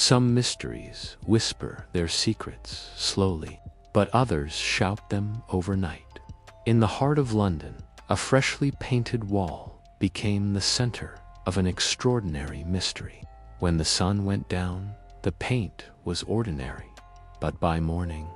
Some mysteries whisper their secrets slowly, but others shout them overnight. In the heart of London, a freshly painted wall became the center of an extraordinary mystery. When the sun went down, the paint was ordinary, but by morning,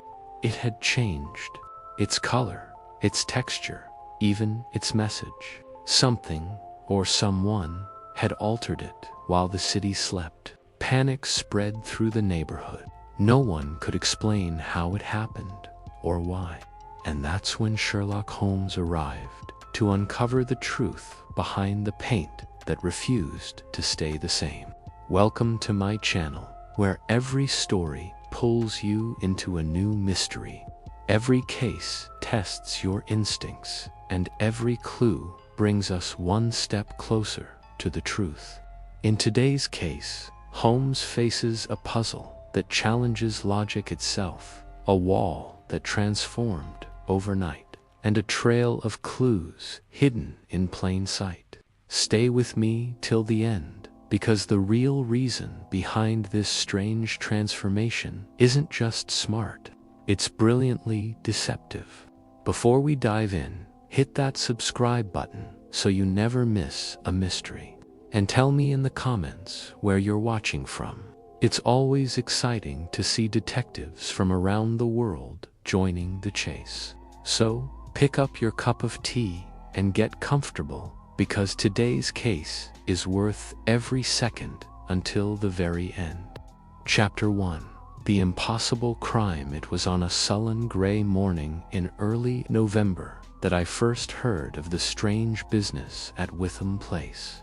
it had changed. Its color, its texture, even its message. Something, or someone, had altered it while the city slept. Panic spread through the neighborhood. No one could explain how it happened or why. And that's when Sherlock Holmes arrived to uncover the truth behind the paint that refused to stay the same. Welcome to my channel, where every story pulls you into a new mystery. Every case tests your instincts, and every clue brings us one step closer to the truth. In today's case, Holmes faces a puzzle that challenges logic itself, a wall that transformed overnight, and a trail of clues hidden in plain sight. Stay with me till the end, because the real reason behind this strange transformation isn't just smart, it's brilliantly deceptive. Before we dive in, hit that subscribe button so you never miss a mystery. And tell me in the comments where you're watching from. It's always exciting to see detectives from around the world joining the chase. So, pick up your cup of tea and get comfortable, because today's case is worth every second until the very end. Chapter 1. The Impossible Crime. It was on a sullen gray morning in early November that I first heard of the strange business at Witham Place.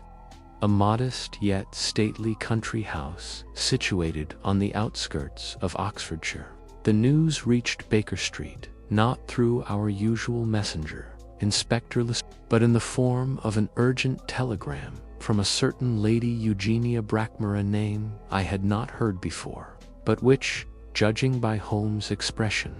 A modest yet stately country house situated on the outskirts of Oxfordshire. The news reached Baker Street, not through our usual messenger, Inspector but in the form of an urgent telegram from a certain Lady Eugenia Brackmore, a name I had not heard before, but which, judging by Holmes' expression,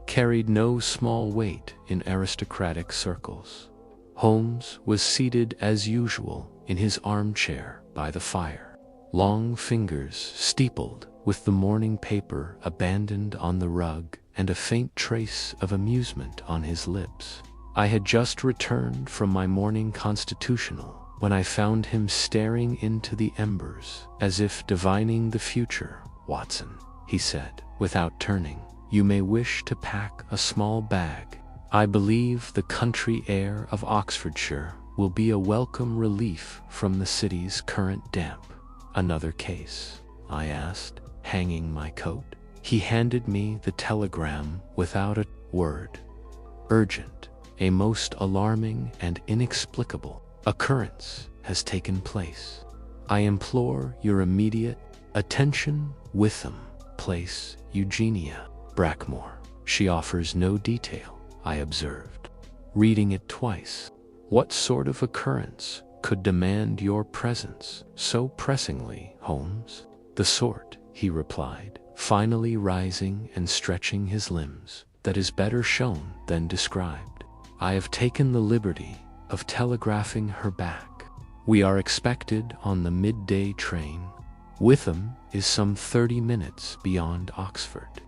carried no small weight in aristocratic circles. Holmes was seated as usual in his armchair by the fire, long fingers steepled with the morning paper abandoned on the rug, and a faint trace of amusement on his lips. I had just returned from my morning constitutional when I found him staring into the embers as if divining the future. "Watson," he said, without turning, "you may wish to pack a small bag. I believe the country air of Oxfordshire will be a welcome relief from the city's current damp." "Another case?" I asked, hanging my coat. He handed me the telegram without a word. "Urgent. A most alarming and inexplicable occurrence has taken place. I implore your immediate attention. Witham Place, Eugenia Brackmore." "She offers no detail," I observed, reading it twice. "What sort of occurrence could demand your presence so pressingly, Holmes?" "The sort," he replied, finally rising and stretching his limbs, "that is better shown than described. I have taken the liberty of telegraphing her back. We are expected on the midday train. Witham is some 30 minutes beyond Oxford.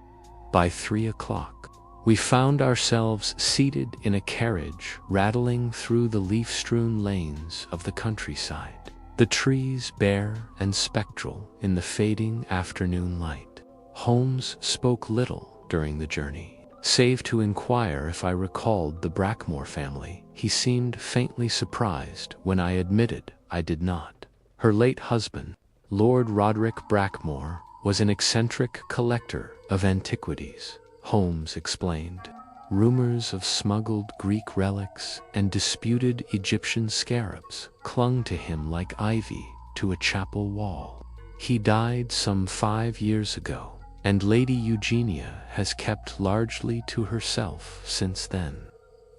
By 3 o'clock, we found ourselves seated in a carriage rattling through the leaf-strewn lanes of the countryside, the trees bare and spectral in the fading afternoon light. Holmes spoke little during the journey, save to inquire if I recalled the Brackmore family. He seemed faintly surprised when I admitted I did not. Her late husband, Lord Roderick Brackmore, was an eccentric collector of antiquities, Holmes explained. Rumors of smuggled Greek relics and disputed Egyptian scarabs clung to him like ivy to a chapel wall. He died some 5 years ago, and Lady Eugenia has kept largely to herself since then.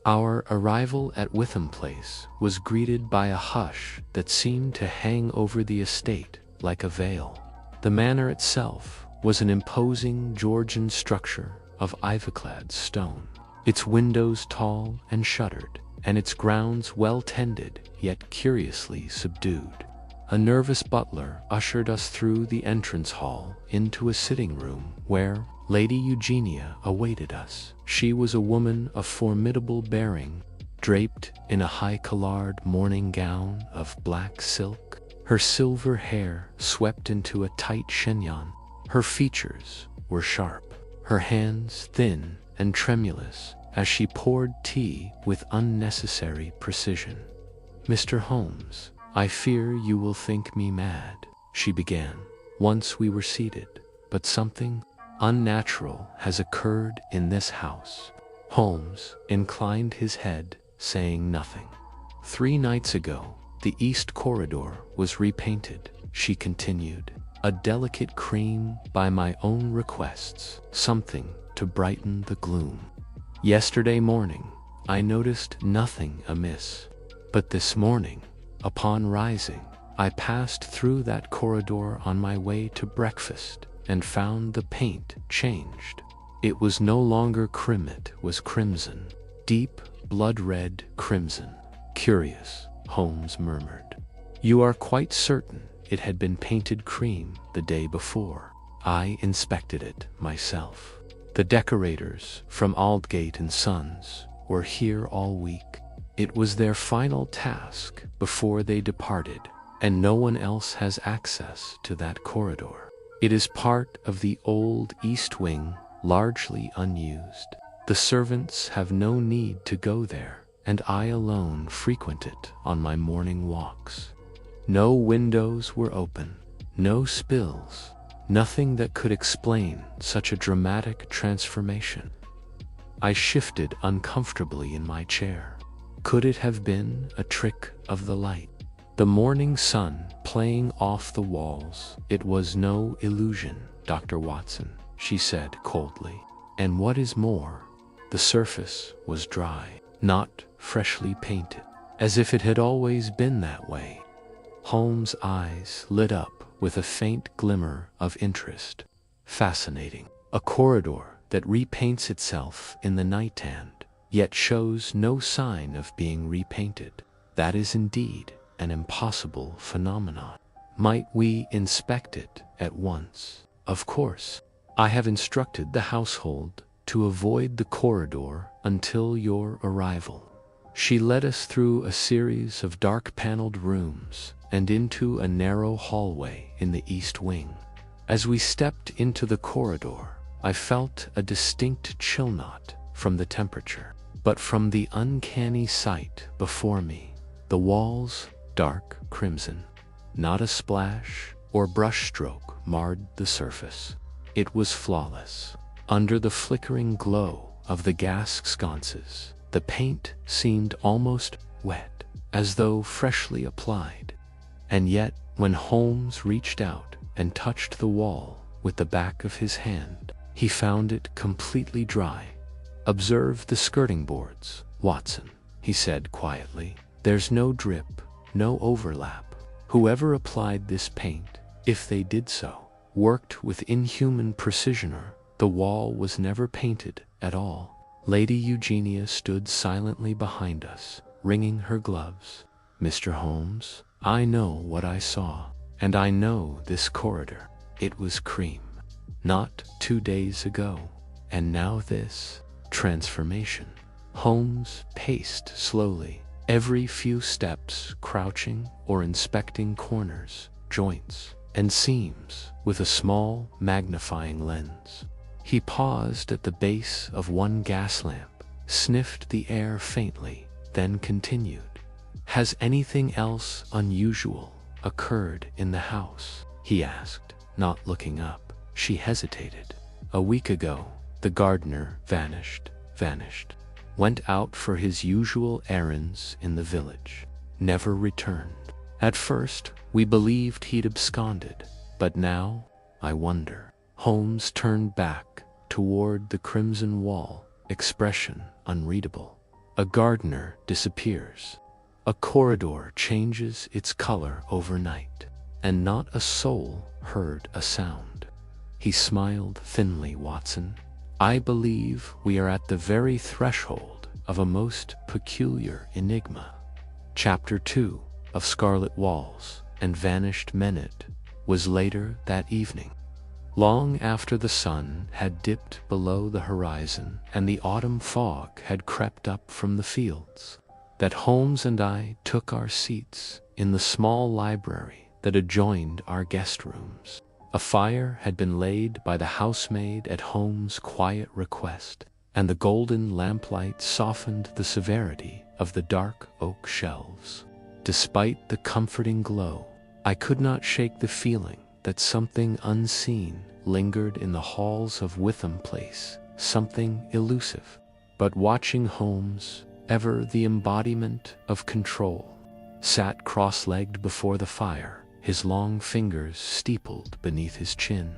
Our arrival at Witham Place was greeted by a hush that seemed to hang over the estate like a veil. The manor itself was an imposing Georgian structure of ivy-clad stone, its windows tall and shuttered, and its grounds well tended yet curiously subdued. A nervous butler ushered us through the entrance hall into a sitting room where Lady Eugenia awaited us. She was a woman of formidable bearing, draped in a high-collared morning gown of black silk. Her silver hair swept into a tight chignon. Her features were sharp, her hands thin and tremulous as she poured tea with unnecessary precision. "Mr. Holmes, I fear you will think me mad," she began, once we were seated, "but something unnatural has occurred in this house." Holmes inclined his head, saying nothing. "3 nights ago, the east corridor was repainted," she continued, "a delicate cream by my own requests, something to brighten the gloom. Yesterday morning, I noticed nothing amiss, but this morning, upon rising, I passed through that corridor on my way to breakfast and found the paint changed. It was no longer cream, it was crimson, deep blood-red crimson." "Curious," Holmes murmured. "You are quite certain it had been painted cream the day before?" "I inspected it myself. The decorators from Aldgate and Sons were here all week. It was their final task before they departed, and no one else has access to that corridor. It is part of the old East Wing, largely unused. The servants have no need to go there, and I alone frequent it on my morning walks. No windows were open, no spills, nothing that could explain such a dramatic transformation." I shifted uncomfortably in my chair. Could it have been a trick of the light? The morning sun playing off the walls? "It was no illusion, Dr. Watson," she said coldly. "And what is more, the surface was dry, not freshly painted, as if it had always been that way." Holmes' eyes lit up with a faint glimmer of interest. "Fascinating. A corridor that repaints itself in the night and yet shows no sign of being repainted. That is indeed an impossible phenomenon. Might we inspect it at once?" "Of course. I have instructed the household to avoid the corridor until your arrival." She led us through a series of dark-paneled rooms and into a narrow hallway in the east wing. As we stepped into the corridor, I felt a distinct chill, not from the temperature, but from the uncanny sight before me. The walls, dark crimson. Not a splash or brushstroke marred the surface. It was flawless. Under the flickering glow of the gas sconces, the paint seemed almost wet, as though freshly applied. And yet, when Holmes reached out and touched the wall with the back of his hand, he found it completely dry. "Observe the skirting boards, Watson," he said quietly. "There's no drip, no overlap. Whoever applied this paint, if they did so, worked with inhuman precision, or the wall was never painted at all." Lady Eugenia stood silently behind us, wringing her gloves. "Mr. Holmes, I know what I saw, and I know this corridor. It was cream. Not 2 days ago. And now this transformation." Holmes paced slowly, every few steps crouching or inspecting corners, joints, and seams with a small magnifying lens. He paused at the base of one gas lamp, sniffed the air faintly, then continued. "Has anything else unusual occurred in the house?" he asked, not looking up. She hesitated. "A week ago, the gardener vanished. Went out for his usual errands in the village. Never returned. At first, we believed he'd absconded, but now, I wonder." Holmes turned back toward the crimson wall, expression unreadable. "A gardener disappears. A corridor changes its color overnight, and not a soul heard a sound." He smiled thinly. "Watson, I believe we are at the very threshold of a most peculiar enigma." Chapter 2 of Scarlet Walls, and vanished minute was later that evening. Long after the sun had dipped below the horizon and the autumn fog had crept up from the fields, that Holmes and I took our seats in the small library that adjoined our guest rooms. A fire had been laid by the housemaid at Holmes' quiet request, and the golden lamplight softened the severity of the dark oak shelves. Despite the comforting glow, I could not shake the feeling that something unseen lingered in the halls of Witham Place, something elusive. But watching Holmes, ever the embodiment of control, sat cross-legged before the fire, his long fingers steepled beneath his chin.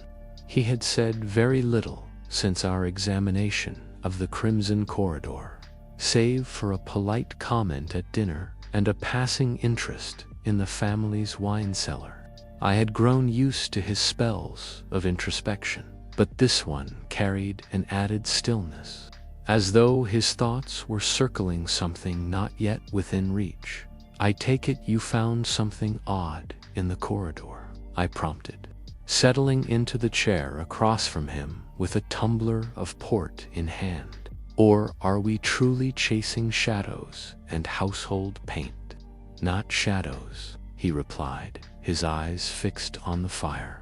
He had said very little since our examination of the Crimson Corridor, save for a polite comment at dinner and a passing interest in the family's wine cellar. I had grown used to his spells of introspection, but this one carried an added stillness, as though his thoughts were circling something not yet within reach. "I take it you found something odd in the corridor," I prompted, settling into the chair across from him with a tumbler of port in hand. "Or are we truly chasing shadows and household paint?" "Not shadows," he replied, his eyes fixed on the fire.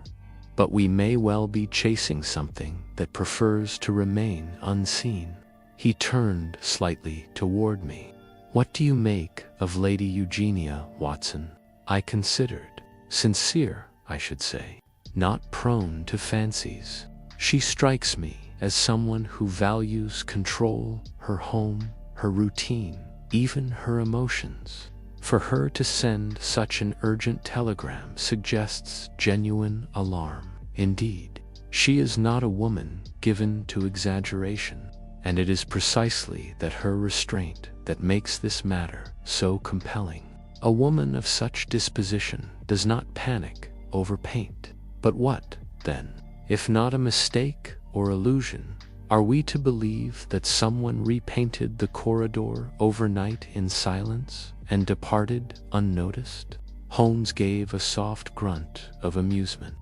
"But we may well be chasing something that prefers to remain unseen." He turned slightly toward me. "What do you make of Lady Eugenia, Watson?" I considered. "Sincere, I should say. Not prone to fancies. She strikes me as someone who values control, her home, her routine, even her emotions. For her to send such an urgent telegram suggests genuine alarm. Indeed, she is not a woman given to exaggeration, and it is precisely her restraint that makes this matter so compelling. A woman of such disposition does not panic over paint. But what, then, if not a mistake or illusion? Are we to believe that someone repainted the corridor overnight in silence and departed unnoticed?" Holmes gave a soft grunt of amusement.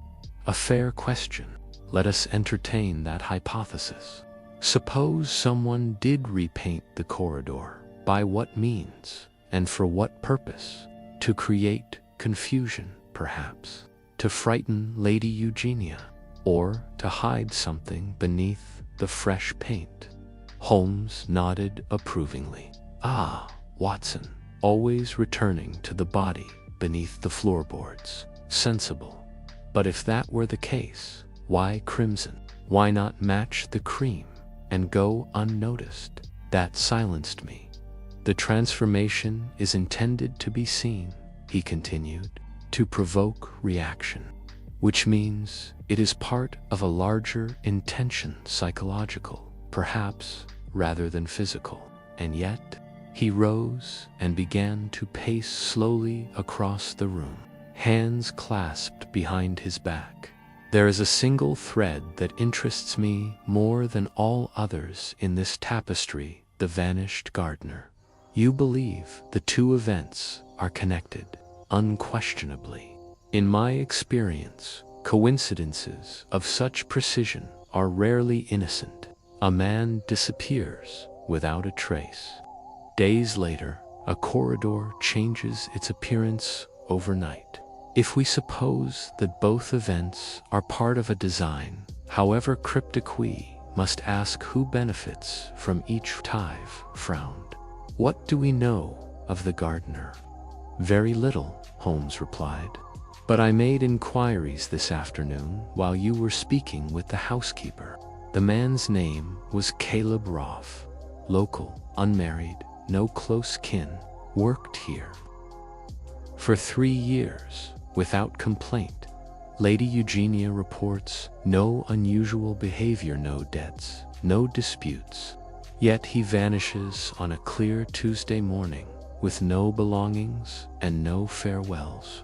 "A fair question. Let us entertain that hypothesis. Suppose someone did repaint the corridor. By what means, and for what purpose? To create confusion, perhaps. To frighten Lady Eugenia, or to hide something beneath the fresh paint." Holmes nodded approvingly. "Ah, Watson, always returning to the body beneath the floorboards. Sensible. But if that were the case, why crimson? Why not match the cream and go unnoticed?" That silenced me. "The transformation is intended to be seen," he continued, "to provoke reaction, which means it is part of a larger intention, psychological, perhaps, rather than physical. And yet," he rose and began to pace slowly across the room, hands clasped behind his back. "There is a single thread that interests me more than all others in this tapestry, the vanished gardener. You believe the two events are connected?" "Unquestionably. In my experience, coincidences of such precision are rarely innocent. A man disappears without a trace. Days later, a corridor changes its appearance overnight. If we suppose that both events are part of a design, however cryptic, we must ask who benefits from each." Tive frowned. "What do we know of the gardener?" "Very little," Holmes replied. "But I made inquiries this afternoon while you were speaking with the housekeeper. The man's name was Caleb Roth. Local, unmarried, no close kin, worked here for 3 years, without complaint. Lady Eugenia reports no unusual behavior, no debts, no disputes. Yet he vanishes on a clear Tuesday morning, with no belongings and no farewells."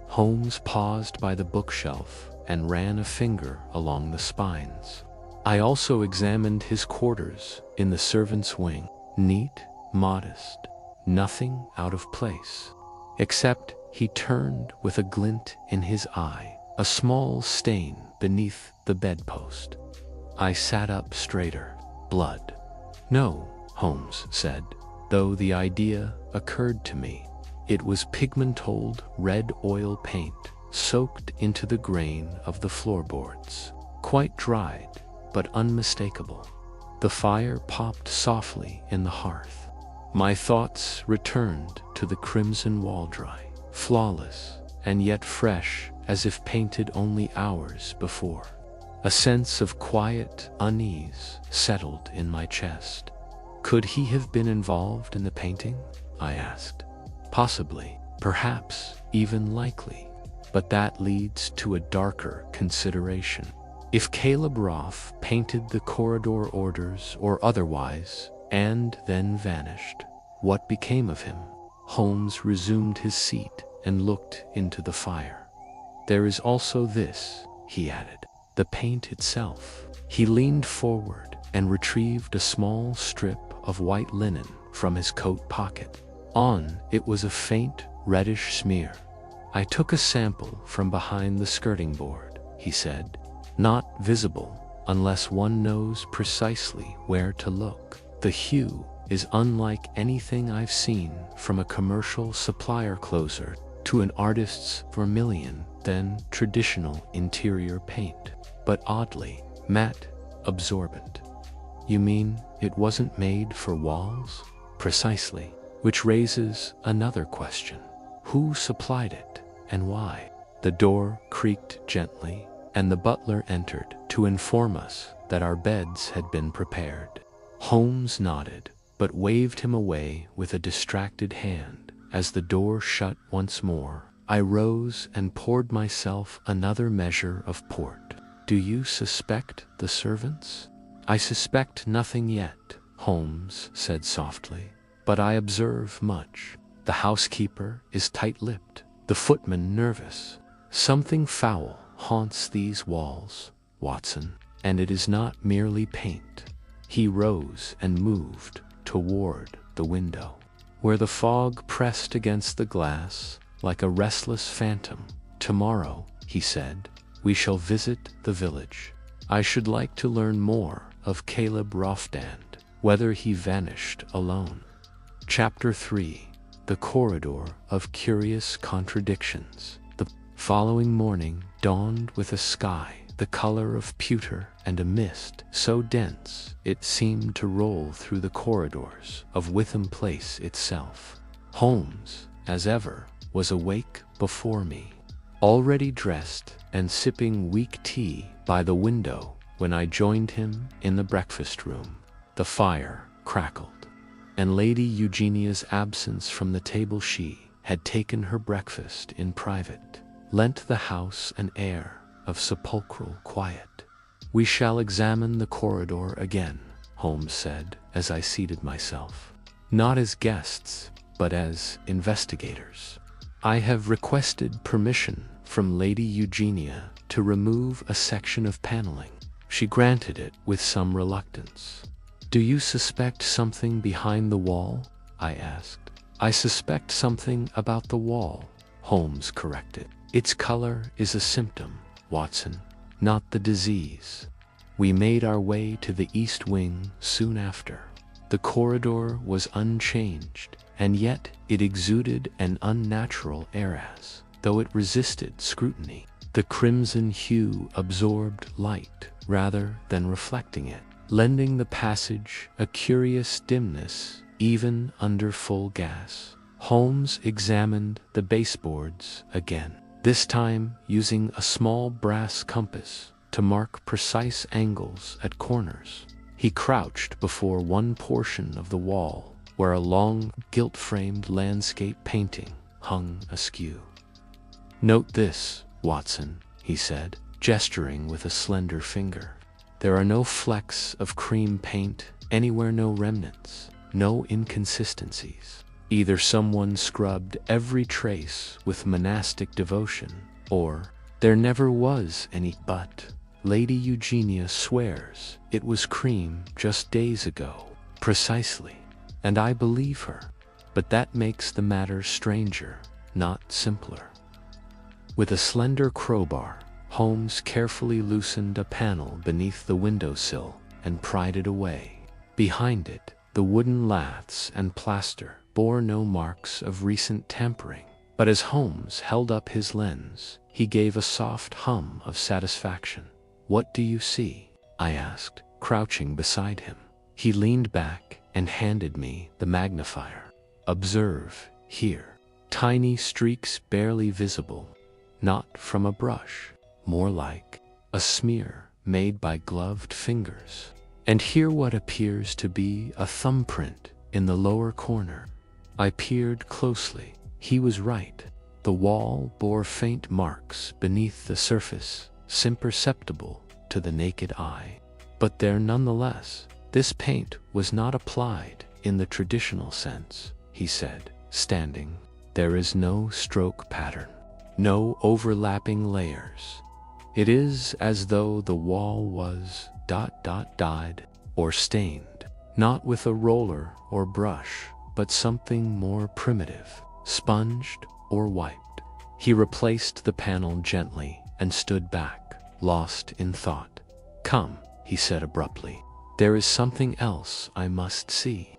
Holmes paused by the bookshelf and ran a finger along the spines. "I also examined his quarters in the servants' wing. Neat, modest, nothing out of place, except He turned with a glint in his eye, a small stain beneath the bedpost. I sat up straighter. Blood. No, Holmes said, though the idea occurred to me. It was pigmented red oil paint soaked into the grain of the floorboards. Quite dried, but unmistakable. The fire popped softly in the hearth. My thoughts returned to the crimson wall dry, flawless, and yet fresh as if painted only hours before. A sense of quiet unease settled in my chest. Could he have been involved in the painting? I asked. Possibly, perhaps, even likely. But that leads to a darker consideration. If Caleb Roth painted the corridor orders or otherwise, and then vanished, what became of him? Holmes resumed his seat and looked into the fire. There is also this, he added. The paint itself. He leaned forward and retrieved a small strip of white linen from his coat pocket. On it was a faint, reddish smear. I took a sample from behind the skirting board, he said. Not visible unless one knows precisely where to look. The hue is unlike anything I've seen, from a commercial supplier closer to an artist's vermilion than traditional interior paint. But oddly, matte, absorbent. You mean it wasn't made for walls? Precisely. Which raises another question. Who supplied it, and why? The door creaked gently, and the butler entered to inform us that our beds had been prepared. Holmes nodded, but waved him away with a distracted hand. As the door shut once more, I rose and poured myself another measure of port. Do you suspect the servants? I suspect nothing yet, Holmes said softly, but I observe much. The housekeeper is tight-lipped, the footman nervous. Something foul haunts these walls, Watson, and it is not merely paint. He rose and moved toward the window, where the fog pressed against the glass like a restless phantom. Tomorrow, he said, we shall visit the village. I should like to learn more of Caleb Rothstand, whether he vanished alone. Chapter 3. The Corridor of Curious Contradictions. The following morning dawned with a sky the color of pewter and a mist so dense it seemed to roll through the corridors of Witham Place itself. Holmes, as ever, was awake before me, already dressed and sipping weak tea by the window when I joined him in the breakfast room. The fire crackled, and Lady Eugenia's absence from the table, she had taken her breakfast in private, lent the house an air of sepulchral quiet. We shall examine the corridor again, Holmes said as I seated myself. Not as guests, but as investigators. I have requested permission from Lady Eugenia to remove a section of paneling. She granted it with some reluctance. Do you suspect something behind the wall? I asked. I suspect something about the wall, Holmes corrected. Its color is a symptom, Watson, not the disease. We made our way to the east wing soon after. The corridor was unchanged, and yet it exuded an unnatural air though it resisted scrutiny. The crimson hue absorbed light rather than reflecting it, lending the passage a curious dimness even under full gas. Holmes examined the baseboards again, this time using a small brass compass to mark precise angles at corners. He crouched before one portion of the wall where a long, gilt-framed landscape painting hung askew. Note this, Watson, he said, gesturing with a slender finger. There are no flecks of cream paint anywhere, no remnants, no inconsistencies. Either someone scrubbed every trace with monastic devotion, or there never was any. But Lady Eugenia swears it was cream just days ago. Precisely. And I believe her. But that makes the matter stranger. not simpler. With a slender crowbar, Holmes carefully loosened a panel beneath the windowsill and pried it away. Behind it, the wooden laths and plaster bore no marks of recent tampering. But as Holmes held up his lens, he gave a soft hum of satisfaction. "What do you see?" I asked, crouching beside him. He leaned back and handed me the magnifier. "Observe here. Tiny streaks barely visible, not from a brush, more like a smear made by gloved fingers. And here what appears to be a thumbprint in the lower corner." I peered closely. He was right. The wall bore faint marks beneath the surface, imperceptible to the naked eye. But there nonetheless. "This paint was not applied in the traditional sense," he said, standing. "There is no stroke pattern, no overlapping layers. It is as though the wall was dyed or stained, not with a roller or brush, but something more primitive, sponged or wiped." He replaced the panel gently and stood back, lost in thought. "Come," he said abruptly. "There is something else I must see."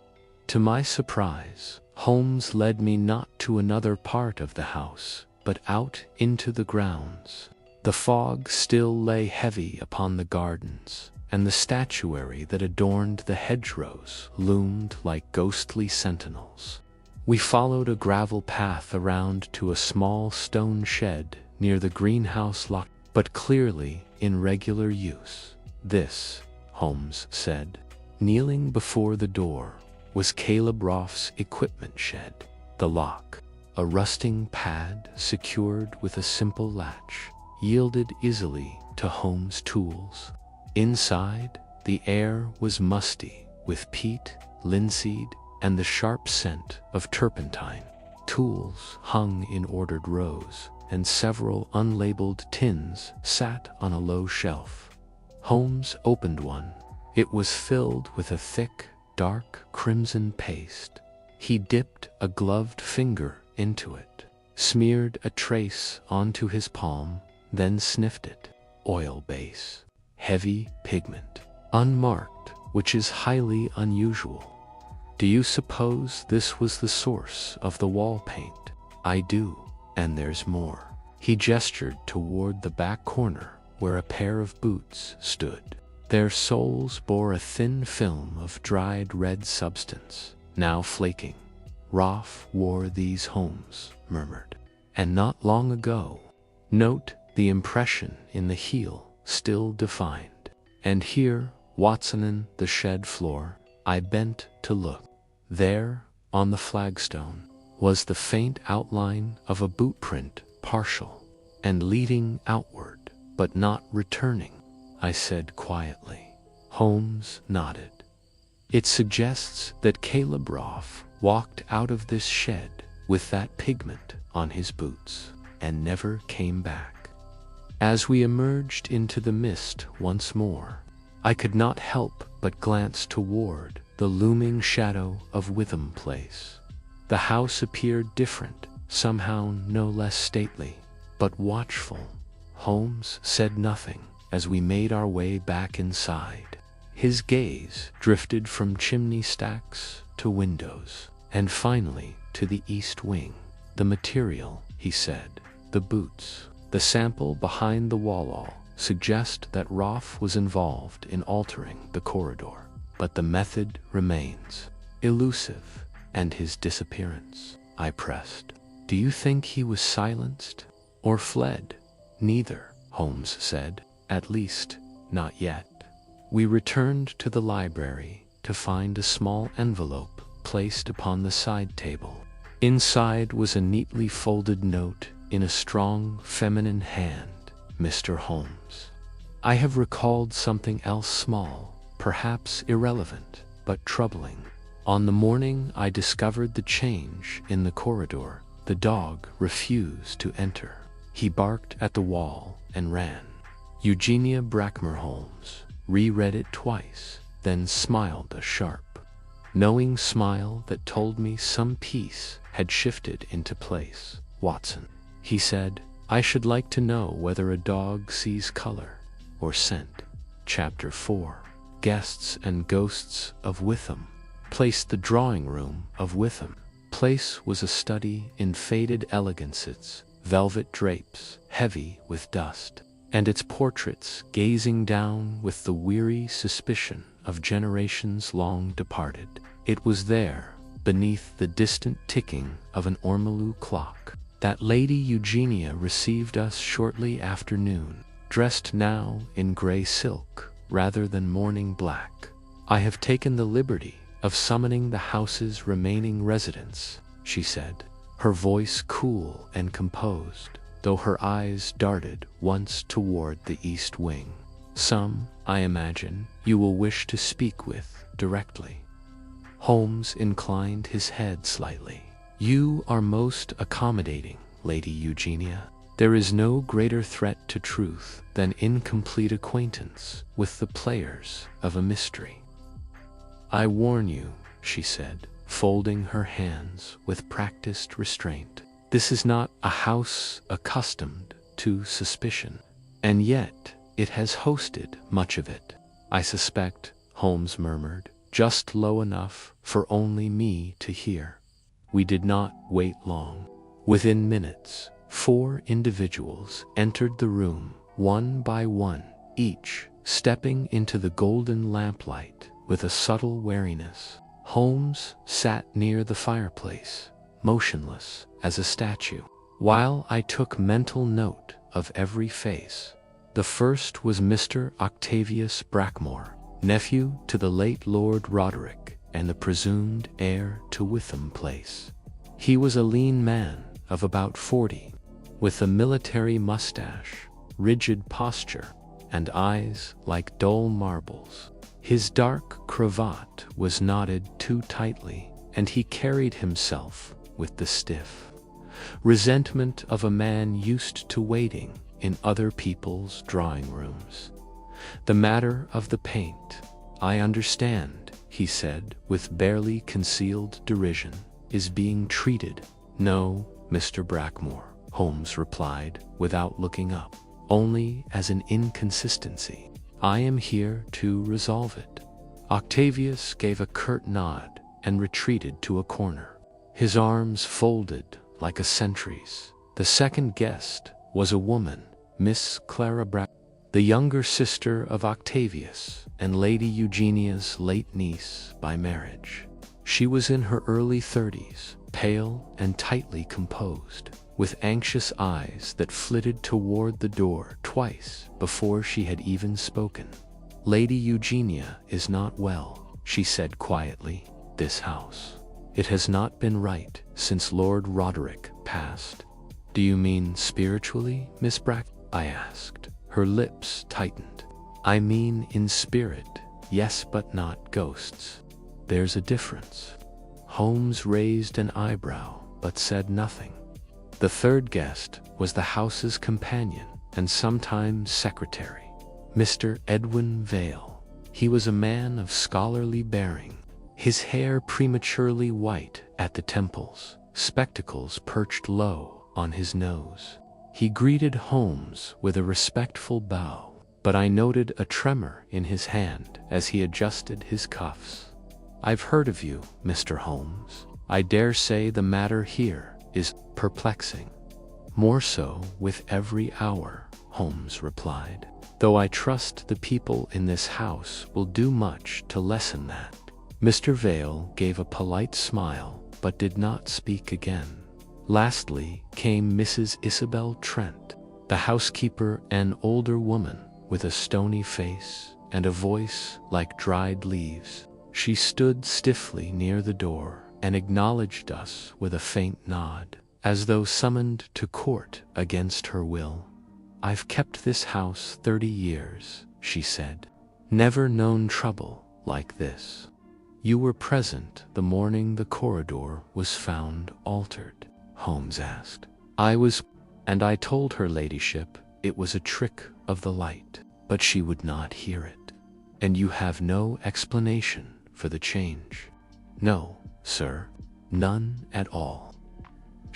To my surprise, Holmes led me not to another part of the house, but out into the grounds. The fog still lay heavy upon the gardens, and the statuary that adorned the hedgerows loomed like ghostly sentinels. We followed a gravel path around to a small stone shed near the greenhouse locked, but clearly in regular use. "This," Holmes said, kneeling before the door, was Caleb Roth's equipment shed. The lock, a rusting pad secured with a simple latch, yielded easily to Holmes' tools. Inside, the air was musty with peat, linseed, and the sharp scent of turpentine. Tools hung in ordered rows, and several unlabeled tins sat on a low shelf. Holmes opened one. It was filled with a thick, dark crimson paste. He dipped a gloved finger into it, smeared a trace onto his palm, then sniffed it. Oil base, heavy pigment, unmarked, which is highly unusual. "Do you suppose this was the source of the wall paint?" "I do, and there's more." He gestured toward the back corner where a pair of boots stood. Their soles bore a thin film of dried red substance, now flaking. "Roth wore these," Holmes murmured. "And not long ago. Note the impression in the heel, still defined. And here, Watson, the shed floor." I bent to look. There, on the flagstone, was the faint outline of a boot print, partial, and leading outward, but not returning. I said quietly. Holmes nodded. "It suggests that Caleb Roth walked out of this shed with that pigment on his boots and never came back." As we emerged into the mist once more, I could not help but glance toward the looming shadow of Witham Place. The house appeared different, somehow no less stately, but watchful. Holmes said nothing as we made our way back inside. His gaze drifted from chimney stacks to windows, and finally to the east wing. "The material," he said, "the boots, the sample behind the wall suggest that Roth was involved in altering the corridor. But the method remains elusive, and his disappearance," I pressed. "Do you think he was silenced or fled?" "Neither," Holmes said. "At least, not yet." We returned to the library to find a small envelope placed upon the side table. Inside was a neatly folded note in a strong feminine hand. "Mr. Holmes, I have recalled something else small, perhaps irrelevant, but troubling. On the morning I discovered the change in the corridor, the dog refused to enter. He barked at the wall and ran." Eugenia Brackmer Holmes reread it twice, then smiled a sharp, knowing smile that told me some piece had shifted into place. Watson. He said, I should like to know whether a dog sees color or scent. Chapter 4. Guests and Ghosts of Witham. Place. The drawing room of Witham Place was a study in faded elegances, velvet drapes, heavy with dust, and its portraits gazing down with the weary suspicion of generations long departed. It was there, beneath the distant ticking of an ormolu clock, that Lady Eugenia received us shortly after noon, dressed now in gray silk rather than morning black. I have taken the liberty of summoning the house's remaining residents, she said, her voice cool and composed, though her eyes darted once toward the east wing. Some, I imagine, you will wish to speak with directly. Holmes inclined his head slightly. You are most accommodating, Lady Eugenia. There is no greater threat to truth than incomplete acquaintance with the players of a mystery. I warn you, she said, folding her hands with practiced restraint. This is not a house accustomed to suspicion, and yet it has hosted much of it. I suspect, Holmes murmured, just low enough for only me to hear. We did not wait long. Within minutes, 4 individuals entered the room, one by one, each stepping into the golden lamplight with a subtle wariness. Holmes sat near the fireplace, motionless as a statue, while I took mental note of every face. The first was Mr. Octavius Brackmore, nephew to the late Lord Roderick and the presumed heir to Witham Place. He was a lean man of about 40, with a military mustache, rigid posture, and eyes like dull marbles. His dark cravat was knotted too tightly, and he carried himself with the stiff resentment of a man used to waiting in other people's drawing rooms. The matter of the paint, I understand, he said with barely concealed derision, is being treated. No, Mr. Brackmore, Holmes replied without looking up, only as an inconsistency. I am here to resolve it. Octavius gave a curt nod and retreated to a corner, his arms folded like a sentry's. The second guest was a woman, Miss Clara Brack, the younger sister of Octavius and Lady Eugenia's late niece by marriage. She was in her early 30s, pale and tightly composed, with anxious eyes that flitted toward the door twice before she had even spoken. Lady Eugenia is not well, she said quietly. This house. It has not been right since Lord Roderick passed. Do you mean spiritually, Miss Brack? I asked. Her lips tightened. I mean in spirit, yes, but not ghosts. There's a difference. Holmes raised an eyebrow, but said nothing. The third guest was the house's companion and sometimes secretary, Mr. Edwin Vale. He was a man of scholarly bearing, his hair prematurely white at the temples, spectacles perched low on his nose. He greeted Holmes with a respectful bow, but I noted a tremor in his hand as he adjusted his cuffs. I've heard of you, Mr. Holmes. I dare say the matter here is perplexing. More so with every hour, Holmes replied, though I trust the people in this house will do much to lessen that. Mr. Vale gave a polite smile, but did not speak again. Lastly came Mrs. Isabel Trent, the housekeeper, an older woman with a stony face and a voice like dried leaves. She stood stiffly near the door and acknowledged us with a faint nod, as though summoned to court against her will. I've kept this house 30 years, she said. Never known trouble like this. You were present the morning the corridor was found altered, Holmes asked. I was, and I told her ladyship it was a trick of the light, but she would not hear it. And you have no explanation for the change? No, sir, none at all.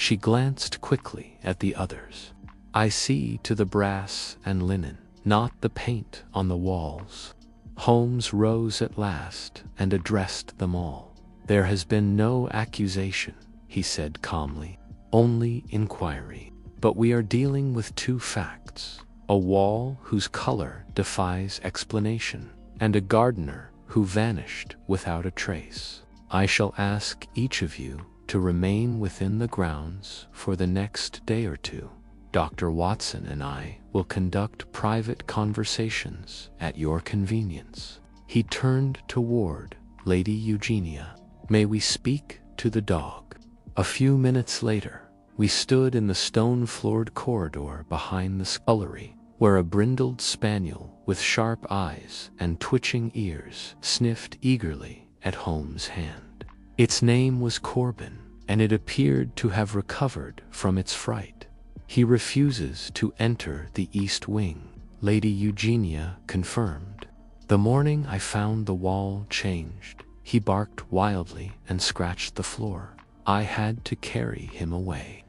She glanced quickly at the others. "I see to the brass and linen, not the paint on the walls." Holmes rose at last and addressed them all. "There has been no accusation," he said calmly, "only inquiry. But we are dealing with two facts: a wall whose color defies explanation, and a gardener who vanished without a trace. I shall ask each of you to remain within the grounds for the next day or two. Dr. Watson and I will conduct private conversations at your convenience." He turned toward Lady Eugenia. "May we speak to the dog?" A few minutes later, we stood in the stone-floored corridor behind the scullery, where a brindled spaniel with sharp eyes and twitching ears sniffed eagerly at Holmes' hand. Its name was Corbin, and it appeared to have recovered from its fright. "He refuses to enter the east wing," Lady Eugenia confirmed. "The morning I found the wall changed, he barked wildly and scratched the floor. I had to carry him away."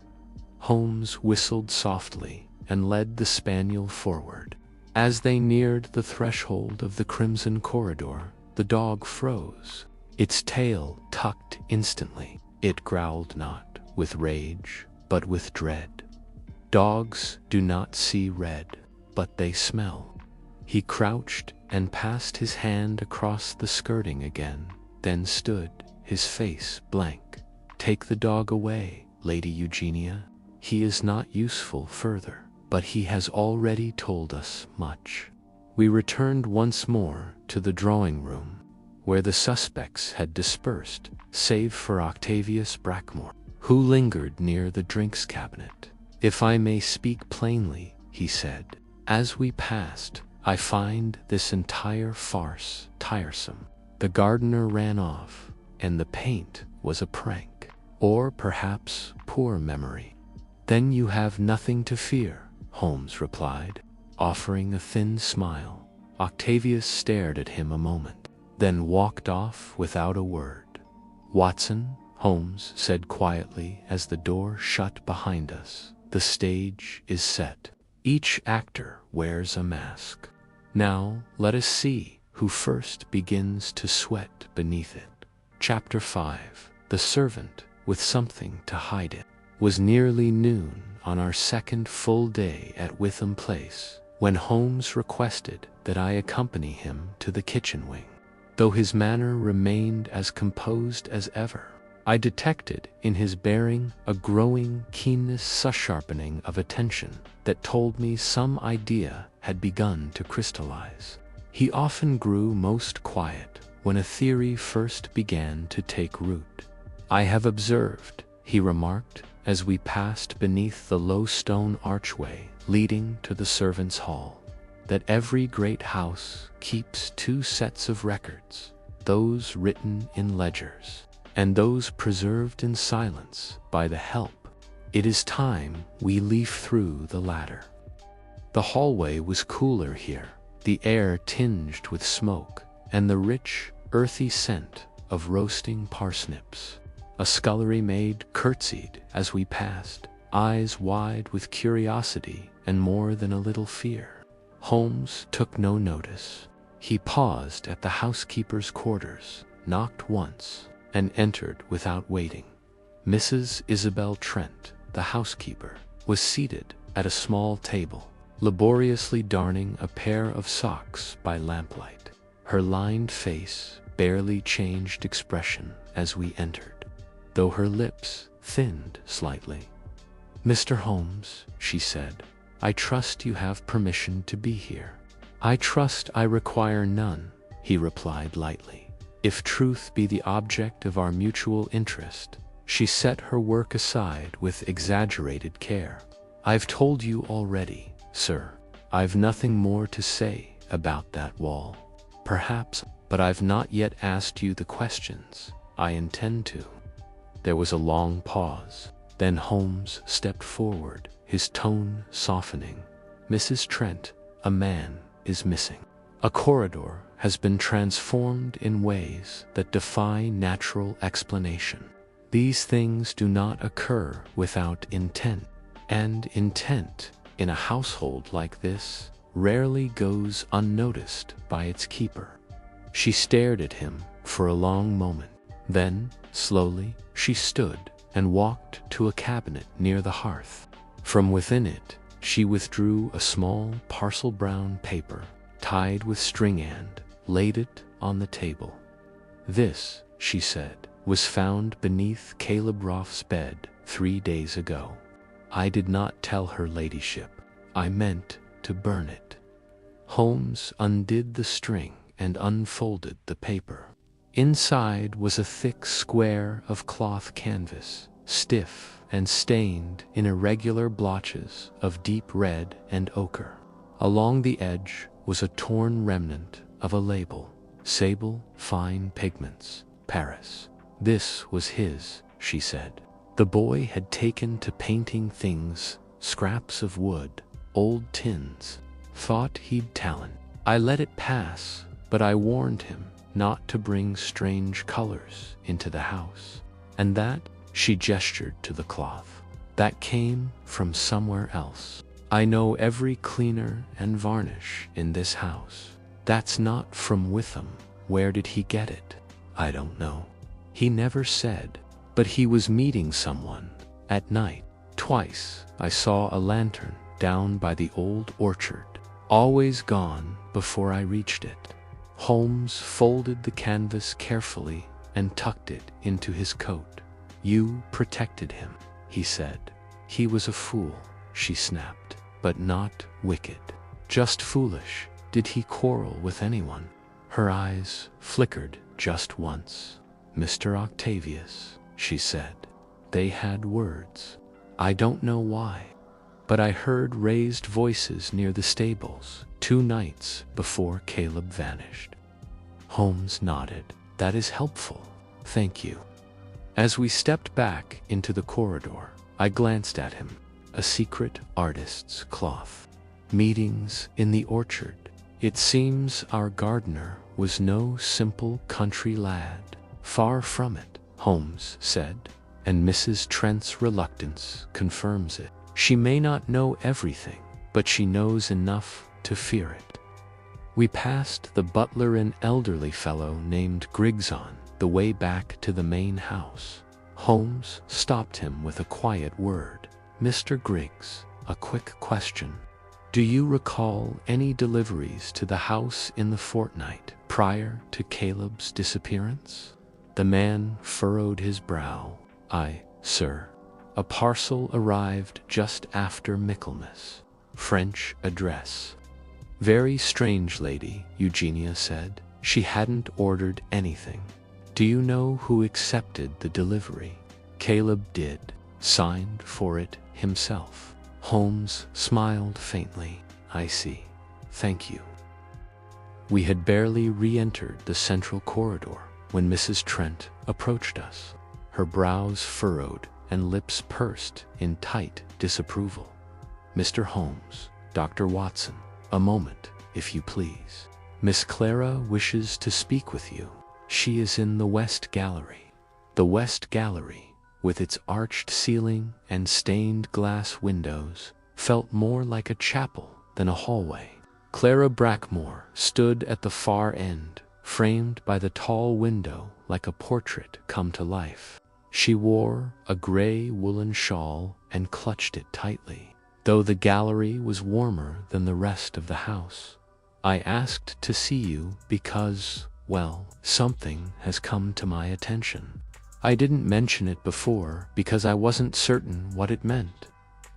Holmes whistled softly and led the spaniel forward. As they neared the threshold of the crimson corridor, the dog froze. Its tail tucked instantly. It growled not with rage, but with dread. Dogs do not see red, but they smell. He crouched and passed his hand across the skirting again, then stood, his face blank. "Take the dog away, Lady Eugenia. He is not useful further, but he has already told us much." We returned once more to the drawing room, where the suspects had dispersed, save for Octavius Brackmore, who lingered near the drinks cabinet. "If I may speak plainly," he said, "as we passed, I find this entire farce tiresome. The gardener ran off, and the paint was a prank, or perhaps poor memory." "Then you have nothing to fear," Holmes replied, offering a thin smile. Octavius stared at him a moment, then walked off without a word. "Watson," Holmes said quietly as the door shut behind us, "the stage is set. Each actor wears a mask. Now let us see who first begins to sweat beneath it." Chapter 5: The Servant with Something to Hide It. Was nearly noon on our second full day at Witham Place, when Holmes requested that I accompany him to the kitchen wing. Though his manner remained as composed as ever, I detected in his bearing a growing keenness, a sharpening of attention that told me some idea had begun to crystallize. He often grew most quiet when a theory first began to take root. "I have observed," he remarked, as we passed beneath the low stone archway leading to the servants' hall, "that every great house keeps two sets of records, those written in ledgers, and those preserved in silence by the help. It is time we leaf through the latter." The hallway was cooler here, the air tinged with smoke, and the rich, earthy scent of roasting parsnips. A scullery maid curtsied as we passed, eyes wide with curiosity and more than a little fear. Holmes took no notice. He paused at the housekeeper's quarters, knocked once, and entered without waiting. Mrs. Isabel Trent, the housekeeper, was seated at a small table, laboriously darning a pair of socks by lamplight. Her lined face barely changed expression as we entered, though her lips thinned slightly. "Mr. Holmes," she said, "I trust you have permission to be here." "I trust I require none," he replied lightly. "If truth be the object of our mutual interest." She set her work aside with exaggerated care. "I've told you already, sir. I've nothing more to say about that wall. Perhaps, but I've not yet asked you the questions I intend to." There was a long pause. Then Holmes stepped forward, his tone softening. "Mrs. Trent, a man is missing. A corridor has been transformed in ways that defy natural explanation. These things do not occur without intent, and intent, in a household like this, rarely goes unnoticed by its keeper. She stared at him for a long moment. Then, slowly, she stood and walked to a cabinet near the hearth. From within it, she withdrew a small parcel brown paper, tied with string and laid it on the table. "This," she said, "was found beneath Caleb Roth's bed 3 days ago. I did not tell her ladyship. I meant to burn it." Holmes undid the string and unfolded the paper. Inside was a thick square of cloth canvas, stiff and stained in irregular blotches of deep red and ochre. Along the edge was a torn remnant of a label, "Sable Fine Pigments, Paris." This was his, she said. The boy had taken to painting things, scraps of wood, old tins. Thought he'd talent. I let it pass, but I warned him not to bring strange colors into the house. And that, she gestured to the cloth, that came from somewhere else. I know every cleaner and varnish in this house. That's not from Witham. Where did he get it? I don't know. He never said, but he was meeting someone at night. Twice I saw a lantern down by the old orchard, always gone before I reached it. Holmes folded the canvas carefully and tucked it into his coat. "You protected him," he said. "He was a fool," she snapped, "but not wicked. Just foolish." "Did he quarrel with anyone?" Her eyes flickered just once. "Mr. Octavius," she said. "They had words. I don't know why, but I heard raised voices near the stables 2 nights before Caleb vanished." Holmes nodded. "That is helpful. Thank you." As we stepped back into the corridor, I glanced at him. A secret artist's cloth. Meetings in the orchard. It seems our gardener was no simple country lad. Far from it, Holmes said, and Mrs. Trent's reluctance confirms it. She may not know everything, but she knows enough to fear it. We passed the butler, an elderly fellow named Griggs, on the way back to the main house. Holmes stopped him with a quiet word. "Mr. Griggs, a quick question. Do you recall any deliveries to the house in the fortnight prior to Caleb's disappearance?" The man furrowed his brow. "Aye, sir. A parcel arrived just after Michaelmas. French address." "Very strange lady," Eugenia said. "She hadn't ordered anything." "Do you know who accepted the delivery?" "Caleb did. Signed for it himself." Holmes smiled faintly. "I see. Thank you." We had barely re-entered the central corridor when Mrs. Trent approached us, her brows furrowed and lips pursed in tight disapproval. "Mr. Holmes, Dr. Watson, a moment, if you please. Miss Clara wishes to speak with you. She is in the West Gallery." The West Gallery, with its arched ceiling and stained glass windows, felt more like a chapel than a hallway. Clara Brackmore stood at the far end, framed by the tall window like a portrait come to life. She wore a gray woolen shawl and clutched it tightly, though the gallery was warmer than the rest of the house. "I asked to see you because, well, something has come to my attention. I didn't mention it before because I wasn't certain what it meant."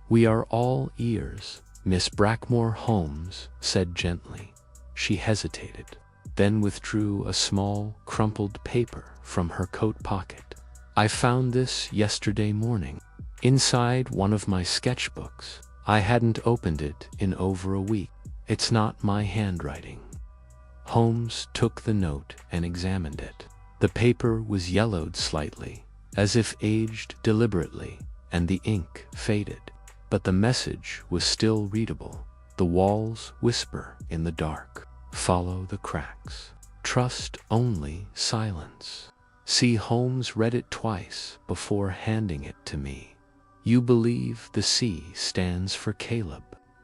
"We are all ears," Miss Brackmore Holmes said gently. She hesitated, then withdrew a small, crumpled paper from her coat pocket. "I found this yesterday morning, inside one of my sketchbooks. I hadn't opened it in over a week. It's not my handwriting." Holmes took the note and examined it. The paper was yellowed slightly, as if aged deliberately, and the ink faded. But the message was still readable. "The walls whisper in the dark. Follow the cracks. Trust only silence. See, Holmes read it twice before handing it to me. You believe the C stands for Caleb?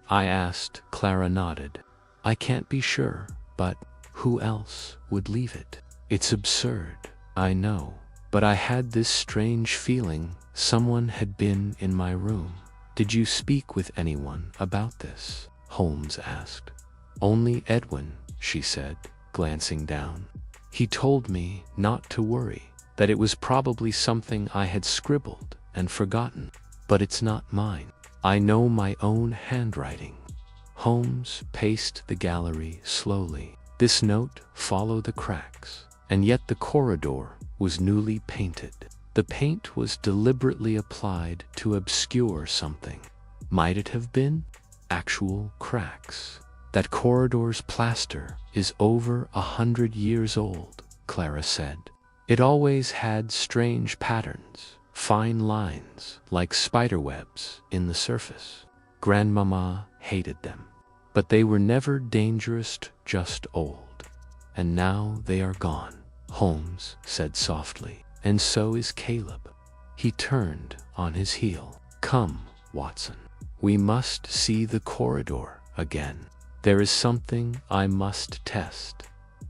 I asked. Clara nodded. I can't be sure, but who else would leave it? It's absurd, I know, but I had this strange feeling someone had been in my room. Did you speak with anyone about this? Holmes asked. Only Edwin, she said, glancing down. He told me not to worry, that it was probably something I had scribbled and forgotten. But it's not mine. I know my own handwriting. Holmes paced the gallery slowly. This note followed the cracks, and yet the corridor was newly painted. The paint was deliberately applied to obscure something. Might it have been actual cracks? That corridor's plaster is over 100 years old, Clara said. It always had strange patterns, fine lines like spiderwebs in the surface. Grandmama hated them, but they were never dangerous, just old. And now they are gone, Holmes said softly. And so is Caleb. He turned on his heel. Come, Watson. We must see the corridor again. There is something I must test.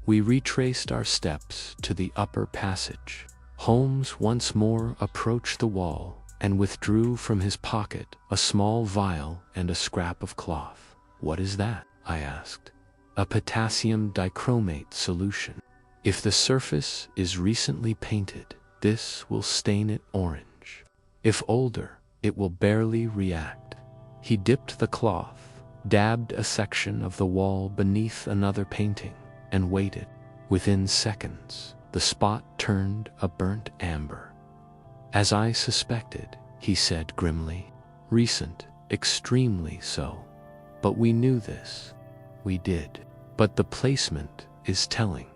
We retraced our steps to the upper passage. Holmes once more approached the wall and withdrew from his pocket a small vial and a scrap of cloth. What is that? I asked. A potassium dichromate solution. If the surface is recently painted, this will stain it orange. If older, it will barely react. He dipped the cloth, dabbed a section of the wall beneath another painting, and waited. Within seconds, the spot turned a burnt amber. As I suspected, he said grimly. Recent, extremely so. But we knew this. We did. But the placement is telling.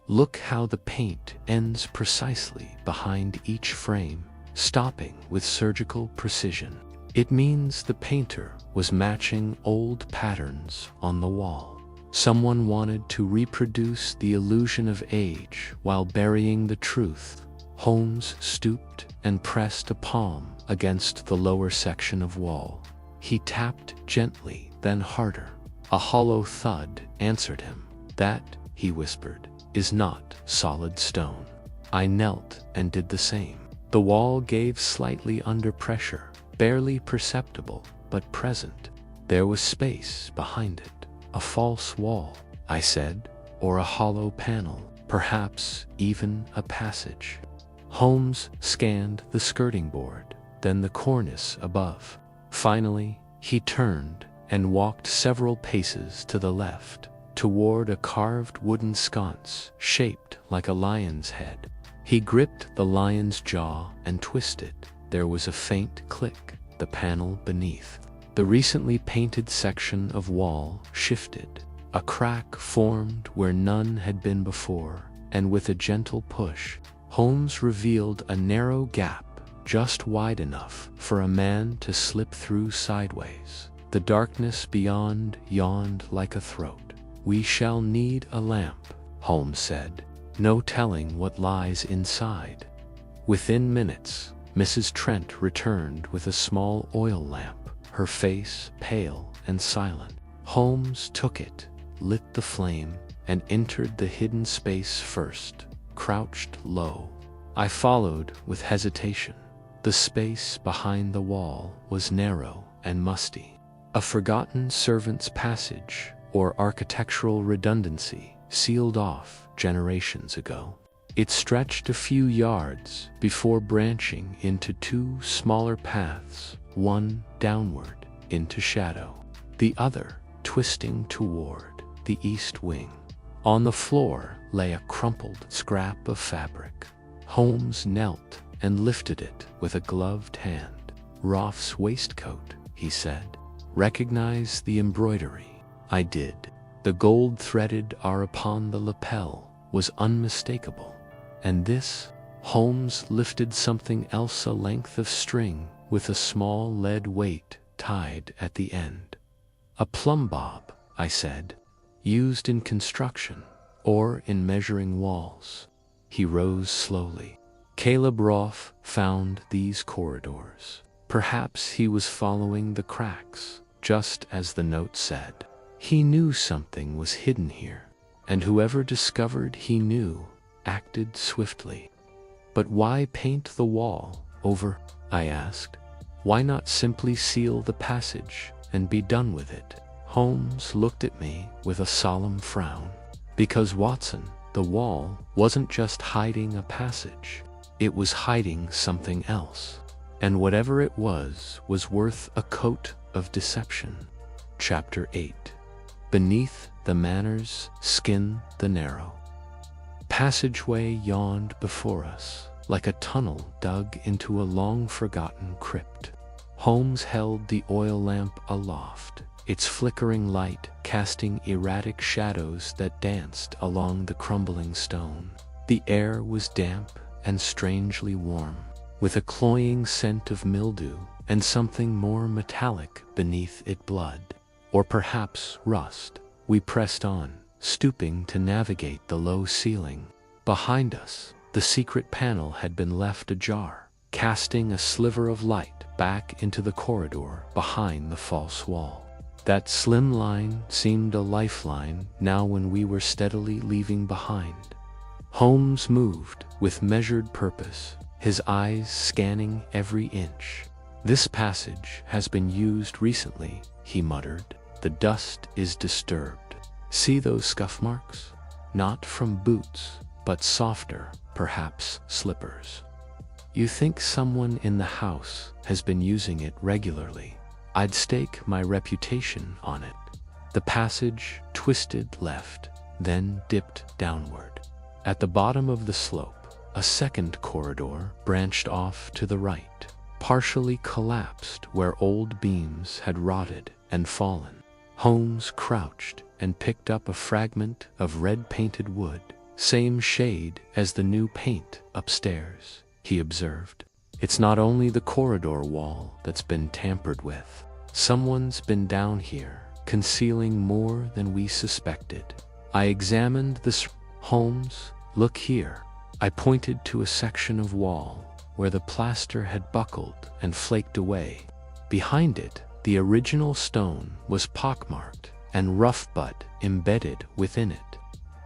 Look how the paint ends precisely behind each frame, stopping with surgical precision. It means the painter was matching old patterns on the wall. Someone wanted to reproduce the illusion of age while burying the truth. Holmes stooped and pressed a palm against the lower section of wall. He tapped gently, then harder. A hollow thud answered him. That, he whispered, is not solid stone. I knelt and did the same. The wall gave slightly under pressure, barely perceptible, but present. There was space behind it. A false wall, I said, or a hollow panel, perhaps even a passage. Holmes scanned the skirting board, then the cornice above. Finally, he turned and walked several paces to the left, toward a carved wooden sconce shaped like a lion's head. He gripped the lion's jaw and twisted. There was a faint click. The panel beneath, the recently painted section of wall, shifted. A crack formed where none had been before, and with a gentle push, Holmes revealed a narrow gap just wide enough for a man to slip through sideways. The darkness beyond yawned like a throat. We shall need a lamp, Holmes said. No telling what lies inside. Within minutes, Mrs. Trent returned with a small oil lamp, her face pale and silent. Holmes took it, lit the flame, and entered the hidden space first, crouched low. I followed with hesitation. The space behind the wall was narrow and musty. A forgotten servant's passage or architectural redundancy sealed off generations ago. It stretched a few yards before branching into two smaller paths, one downward into shadow, the other twisting toward the east wing. On the floor lay a crumpled scrap of fabric. Holmes knelt and lifted it with a gloved hand. Roth's waistcoat, he said. Recognize the embroidery? I did. The gold threaded R upon the lapel was unmistakable. And this? Holmes lifted something else, a length of string with a small lead weight tied at the end. A plumb bob, I said, used in construction or in measuring walls. He rose slowly. Caleb Roth found these corridors. Perhaps he was following the cracks, just as the note said. He knew something was hidden here, and whoever discovered he knew acted swiftly. But why paint the wall over? I asked. Why not simply seal the passage and be done with it? Holmes looked at me with a solemn frown. Because, Watson, the wall wasn't just hiding a passage. It was hiding something else. And whatever it was worth a coat of deception. Chapter 8. Beneath the manor's skin the narrow passageway yawned before us, like a tunnel dug into a long-forgotten crypt. Holmes held the oil lamp aloft, its flickering light casting erratic shadows that danced along the crumbling stone. The air was damp and strangely warm, with a cloying scent of mildew and something more metallic beneath it, blood, or perhaps rust. We pressed on, stooping to navigate the low ceiling. Behind us, the secret panel had been left ajar, casting a sliver of light back into the corridor behind the false wall. That slim line seemed a lifeline now when we were steadily leaving behind. Holmes moved with measured purpose, his eyes scanning every inch. "This passage has been used recently," he muttered. "The dust is disturbed. See those scuff marks? Not from boots, but softer, perhaps slippers. You think someone in the house has been using it regularly? I'd stake my reputation on it." The passage twisted left, then dipped downward. At the bottom of the slope, a second corridor branched off to the right, partially collapsed where old beams had rotted and fallen. Holmes crouched and picked up a fragment of red-painted wood, same shade as the new paint upstairs, he observed. "It's not only the corridor wall that's been tampered with. Someone's been down here, concealing more than we suspected." I examined this. "Holmes, look here." I pointed to a section of wall where the plaster had buckled and flaked away. Behind it, the original stone was pockmarked and rough but embedded within it.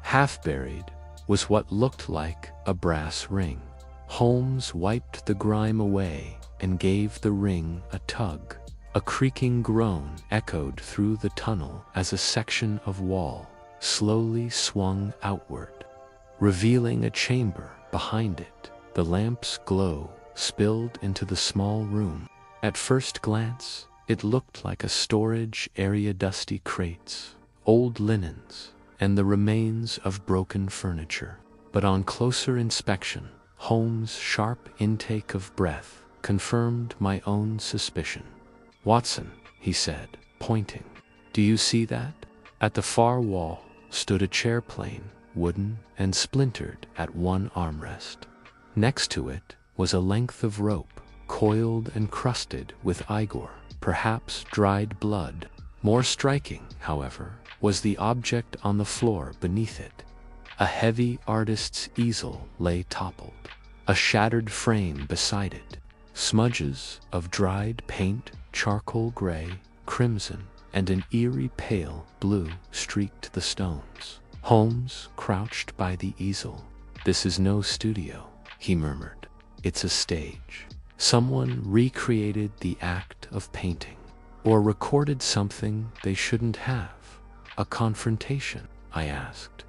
Half buried was what looked like a brass ring. Holmes wiped the grime away and gave the ring a tug. A creaking groan echoed through the tunnel as a section of wall slowly swung outward, revealing a chamber behind it. The lamp's glow spilled into the small room. At first glance, it looked like a storage area, dusty crates, old linens, and the remains of broken furniture. But on closer inspection, Holmes' sharp intake of breath confirmed my own suspicion. "Watson," he said, pointing. "Do you see that?" At the far wall stood a chair plane, wooden and splintered at one armrest. Next to it was a length of rope, coiled and crusted with ichor, perhaps dried blood. More striking, however, was the object on the floor beneath it. A heavy artist's easel lay toppled, a shattered frame beside it. Smudges of dried paint, charcoal gray, crimson, and an eerie pale blue streaked the stones. Holmes crouched by the easel. "This is no studio," he murmured. "It's a stage. Someone recreated the act of painting, or recorded something they shouldn't have." "A confrontation?" I asked.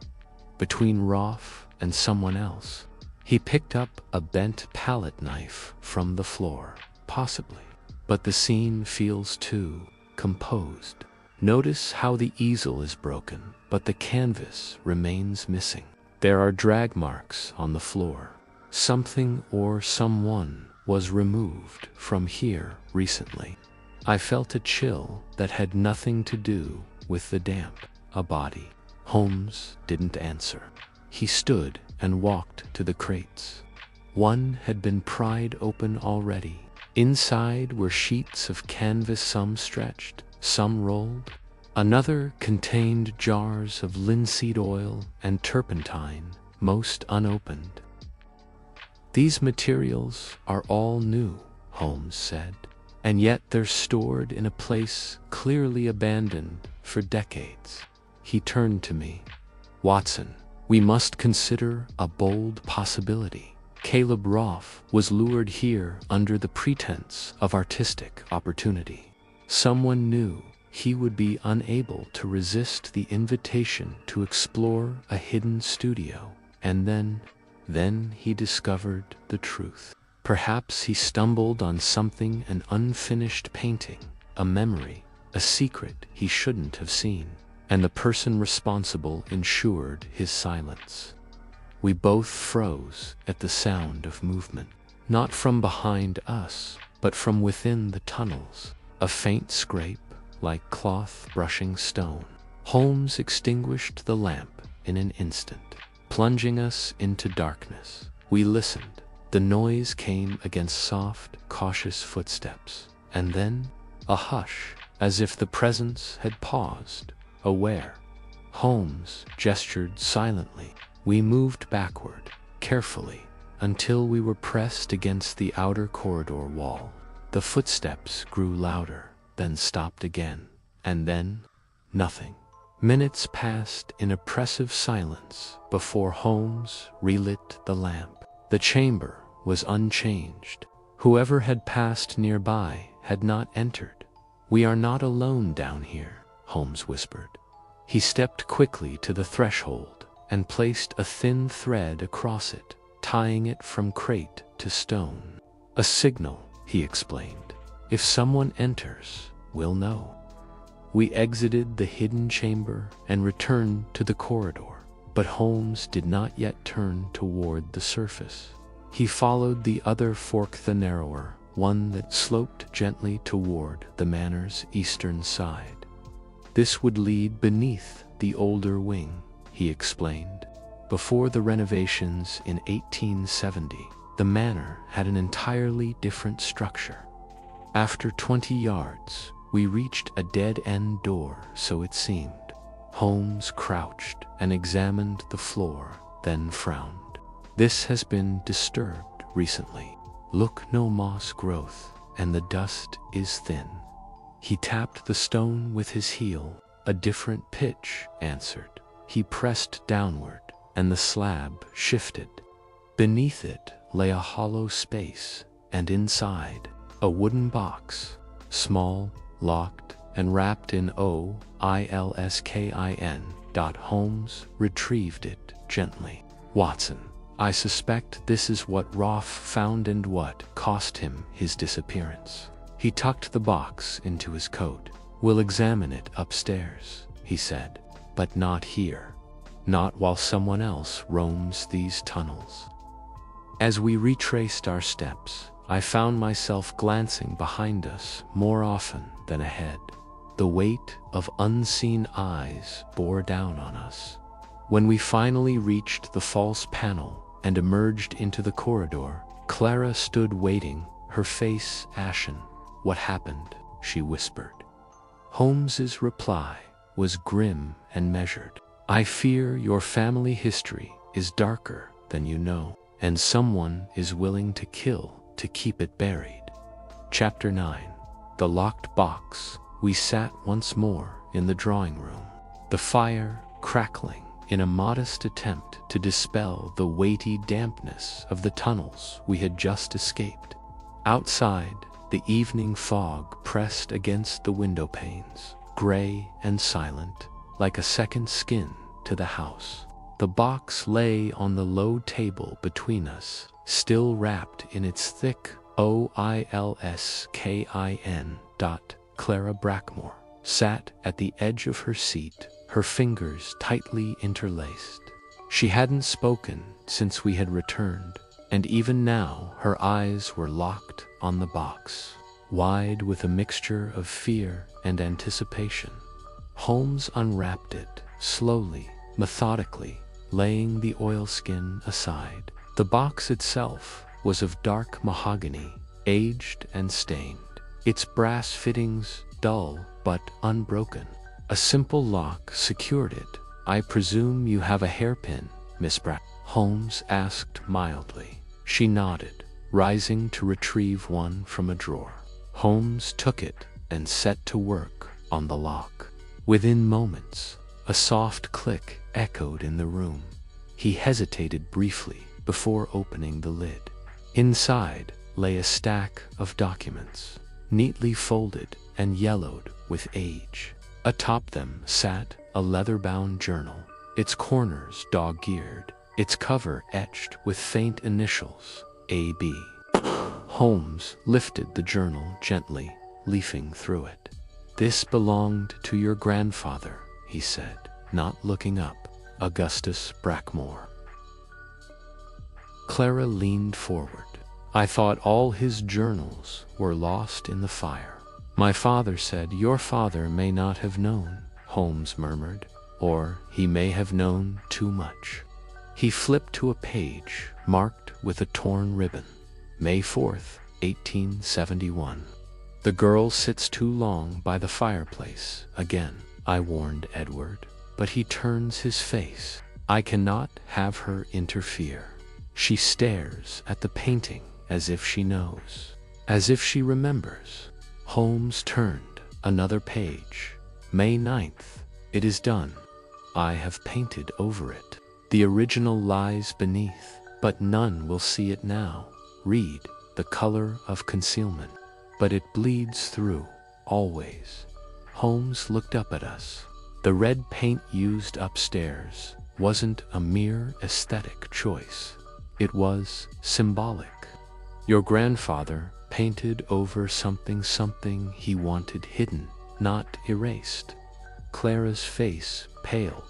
"Between Roth and someone else?" He picked up a bent palette knife from the floor. "Possibly. But the scene feels too composed. Notice how the easel is broken, but the canvas remains missing. There are drag marks on the floor. Something or someone was removed from here recently." I felt a chill that had nothing to do with the damp. "A body?" Holmes didn't answer. He stood and walked to the crates. One had been pried open already. Inside were sheets of canvas, some stretched, some rolled. Another contained jars of linseed oil and turpentine, most unopened. "These materials are all new," Holmes said, "and yet they're stored in a place clearly abandoned for decades." He turned to me. "Watson, we must consider a bold possibility. Caleb Roth was lured here under the pretense of artistic opportunity. Someone knew he would be unable to resist the invitation to explore a hidden studio, and then he discovered the truth. Perhaps he stumbled on something, an unfinished painting, a memory, a secret he shouldn't have seen, and the person responsible ensured his silence." We both froze at the sound of movement, not from behind us, but from within the tunnels. A faint scrape, like cloth brushing stone. Holmes extinguished the lamp in an instant, plunging us into darkness. We listened. The noise came against soft, cautious footsteps, and then a hush, as if the presence had paused, aware. Holmes gestured silently. We moved backward, carefully, until we were pressed against the outer corridor wall. The footsteps grew louder, then stopped again, and then nothing. Minutes passed in oppressive silence before Holmes relit the lamp. The chamber was unchanged. Whoever had passed nearby had not entered. "We are not alone down here," Holmes whispered. He stepped quickly to the threshold and placed a thin thread across it, tying it from crate to stone. "A signal," he explained. "If someone enters, we'll know." We exited the hidden chamber and returned to the corridor, but Holmes did not yet turn toward the surface. He followed the other fork, the narrower one that sloped gently toward the manor's eastern side. This would lead beneath the older wing, he explained. Before the renovations in 1870, the manor had an entirely different structure. After 20 yards, we reached a dead-end door, so it seemed. Holmes crouched and examined the floor, then frowned. "This has been disturbed recently. Look, no moss growth, and the dust is thin." He tapped the stone with his heel. "A different pitch," answered. He pressed downward, and the slab shifted. Beneath it lay a hollow space, and inside, a wooden box, small, locked, and wrapped in oilskin. Holmes retrieved it gently. "Watson, I suspect this is what Roth found and what cost him his disappearance." He tucked the box into his coat. "We'll examine it upstairs," he said, "but not here. Not while someone else roams these tunnels." As we retraced our steps, I found myself glancing behind us more often than ahead. The weight of unseen eyes bore down on us. When we finally reached the false panel and emerged into the corridor, Clara stood waiting, her face ashen. "What happened?" she whispered. Holmes's reply was grim and measured. "I fear your family history is darker than you know, and someone is willing to kill to keep it buried." Chapter 9. The Locked Box. We sat once more in the drawing room, the fire crackling in a modest attempt to dispel the weighty dampness of the tunnels we had just escaped. Outside, the evening fog pressed against the window panes, gray and silent, like a second skin to the house. The box lay on the low table between us, still wrapped in its thick oilskin. Clara Brackmore sat at the edge of her seat, her fingers tightly interlaced. She hadn't spoken since we had returned, and even now her eyes were locked on the box, wide with a mixture of fear and anticipation. Holmes unwrapped it, slowly, methodically, laying the oilskin aside. The box itself was of dark mahogany, aged and stained, its brass fittings dull but unbroken. A simple lock secured it. "I presume you have a hairpin, Miss Brack?" Holmes asked mildly. She nodded, rising to retrieve one from a drawer. Holmes took it and set to work on the lock. Within moments, a soft click echoed in the room. He hesitated briefly before opening the lid. Inside lay a stack of documents, neatly folded and yellowed with age. Atop them sat a leather-bound journal, its corners dog-eared, its cover etched with faint initials, A.B. Holmes lifted the journal gently, leafing through it. "This belonged to your grandfather," he said, not looking up. "Augustus Brackmore." Clara leaned forward. "I thought all his journals were lost in the fire." "My father said your father may not have known," Holmes murmured, "or he may have known too much." He flipped to a page marked with a torn ribbon. May 4th, 1871. "The girl sits too long by the fireplace again," I warned Edward, but he turns his face. "I cannot have her interfere. She stares at the painting as if she knows, as if she remembers." Holmes turned another page. May 9th. "It is done. I have painted over it. The original lies beneath, but none will see it now. Read, the color of concealment. But it bleeds through, always." Holmes looked up at us. The red paint used upstairs wasn't a mere aesthetic choice. It was symbolic. Your grandfather painted over something he wanted hidden, not erased. Clara's face paled.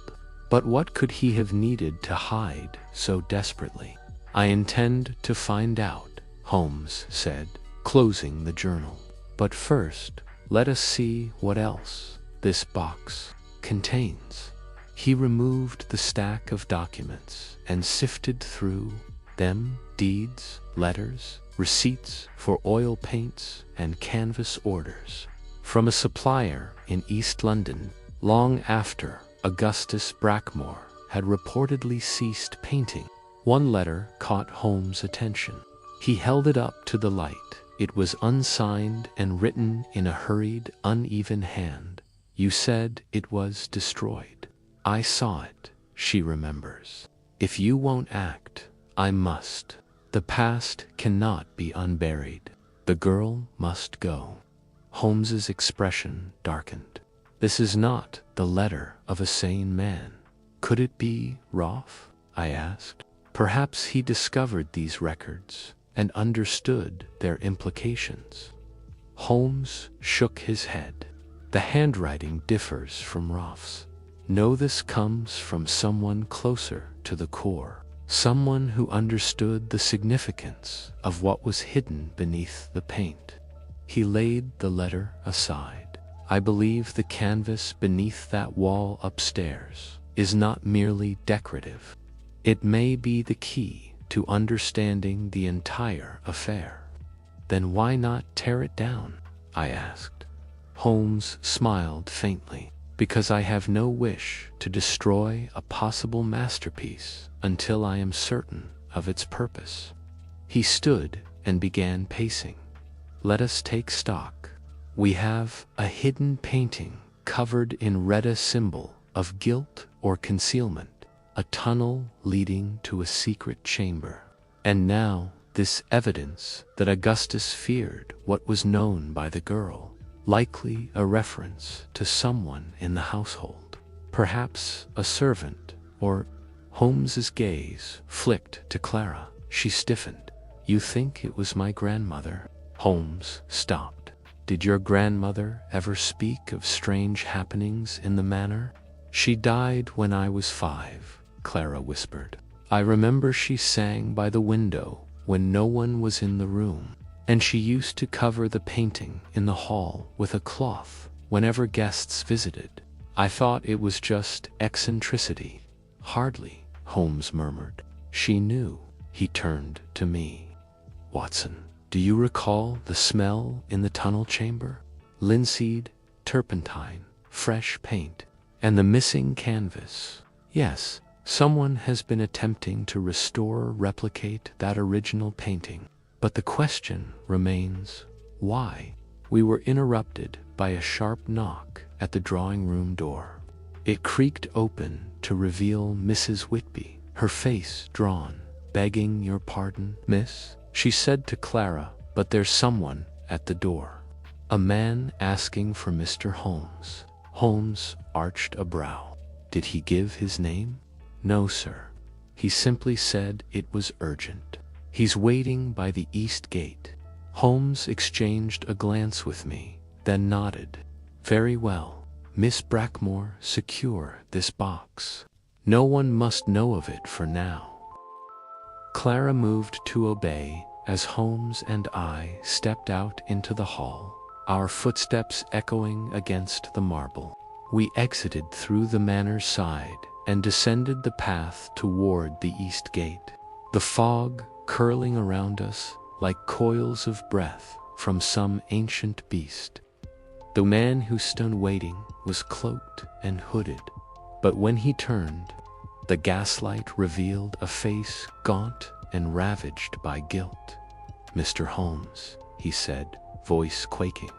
But what could he have needed to hide so desperately? "I intend to find out," Holmes said, closing the journal. "But first, let us see what else this box contains." He removed the stack of documents and sifted through them: deeds, letters, receipts for oil paints, and canvas orders from a supplier in East London long after Augustus Brackmore had reportedly ceased painting. One letter caught Holmes' attention. He held it up to the light. It was unsigned and written in a hurried, uneven hand. "You said it was destroyed." "I saw it," she remembers. "If you won't act, I must. The past cannot be unburied. The girl must go." Holmes's expression darkened. "This is not the letter of a sane man." "Could it be Rolfe?" I asked. "Perhaps he discovered these records and understood their implications." Holmes shook his head. "The handwriting differs from Rolfe's. No, this comes from someone closer to the core. Someone who understood the significance of what was hidden beneath the paint." He laid the letter aside. "I believe the canvas beneath that wall upstairs is not merely decorative. It may be the key to understanding the entire affair." "Then why not tear it down?" I asked. Holmes smiled faintly. "Because I have no wish to destroy a possible masterpiece until I am certain of its purpose." He stood and began pacing. "Let us take stock. We have a hidden painting covered in red, a symbol of guilt or concealment, a tunnel leading to a secret chamber. And now this evidence that Augustus feared what was known by the girl, likely a reference to someone in the household, perhaps a servant or—" Holmes's gaze flicked to Clara. She stiffened. "You think it was my grandmother?" Holmes stopped. "Did your grandmother ever speak of strange happenings in the manor?" "She died when I was 5, Clara whispered. "I remember she sang by the window when no one was in the room, and she used to cover the painting in the hall with a cloth whenever guests visited. I thought it was just eccentricity." "Hardly," Holmes murmured. "She knew." He turned to me. "Watson, do you recall the smell in the tunnel chamber? Linseed, turpentine, fresh paint, and the missing canvas." "Yes, Someone has been attempting to restore or replicate that original painting. But the question remains, why? We were interrupted by a sharp knock at the drawing room door. It creaked open to reveal Mrs. Whitby, her face drawn. "Begging your pardon, miss," she said to Clara, "but there's someone at the door. A man asking for Mr. Holmes." Holmes arched a brow. "Did he give his name?" "No, sir. He simply said it was urgent. He's waiting by the east gate." Holmes exchanged a glance with me, then nodded. "Very well. Miss Brackmore, secure this box. No one must know of it for now." Clara moved to obey as Holmes and I stepped out into the hall, our footsteps echoing against the marble. We exited through the manor's side and descended the path toward the east gate, the fog curling around us like coils of breath from some ancient beast. The man who stood waiting was cloaked and hooded, but when he turned, the gaslight revealed a face gaunt and ravaged by guilt. "Mr. Holmes," he said, voice quaking.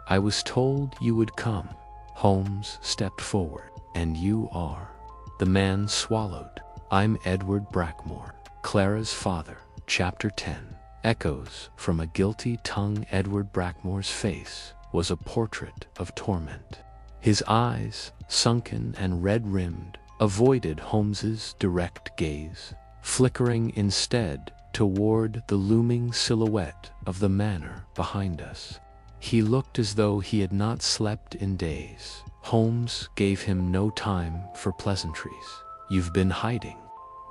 "I was told you would come." Holmes stepped forward. "And you are?" The man swallowed. "I'm Edward Brackmore, Clara's father." Chapter 10. Echoes from a guilty tongue. Edward Brackmore's face was a portrait of torment. His eyes, sunken and red-rimmed, avoided Holmes's direct gaze, flickering instead toward the looming silhouette of the manor behind us. He looked as though he had not slept in days. Holmes gave him no time for pleasantries. "You've been hiding."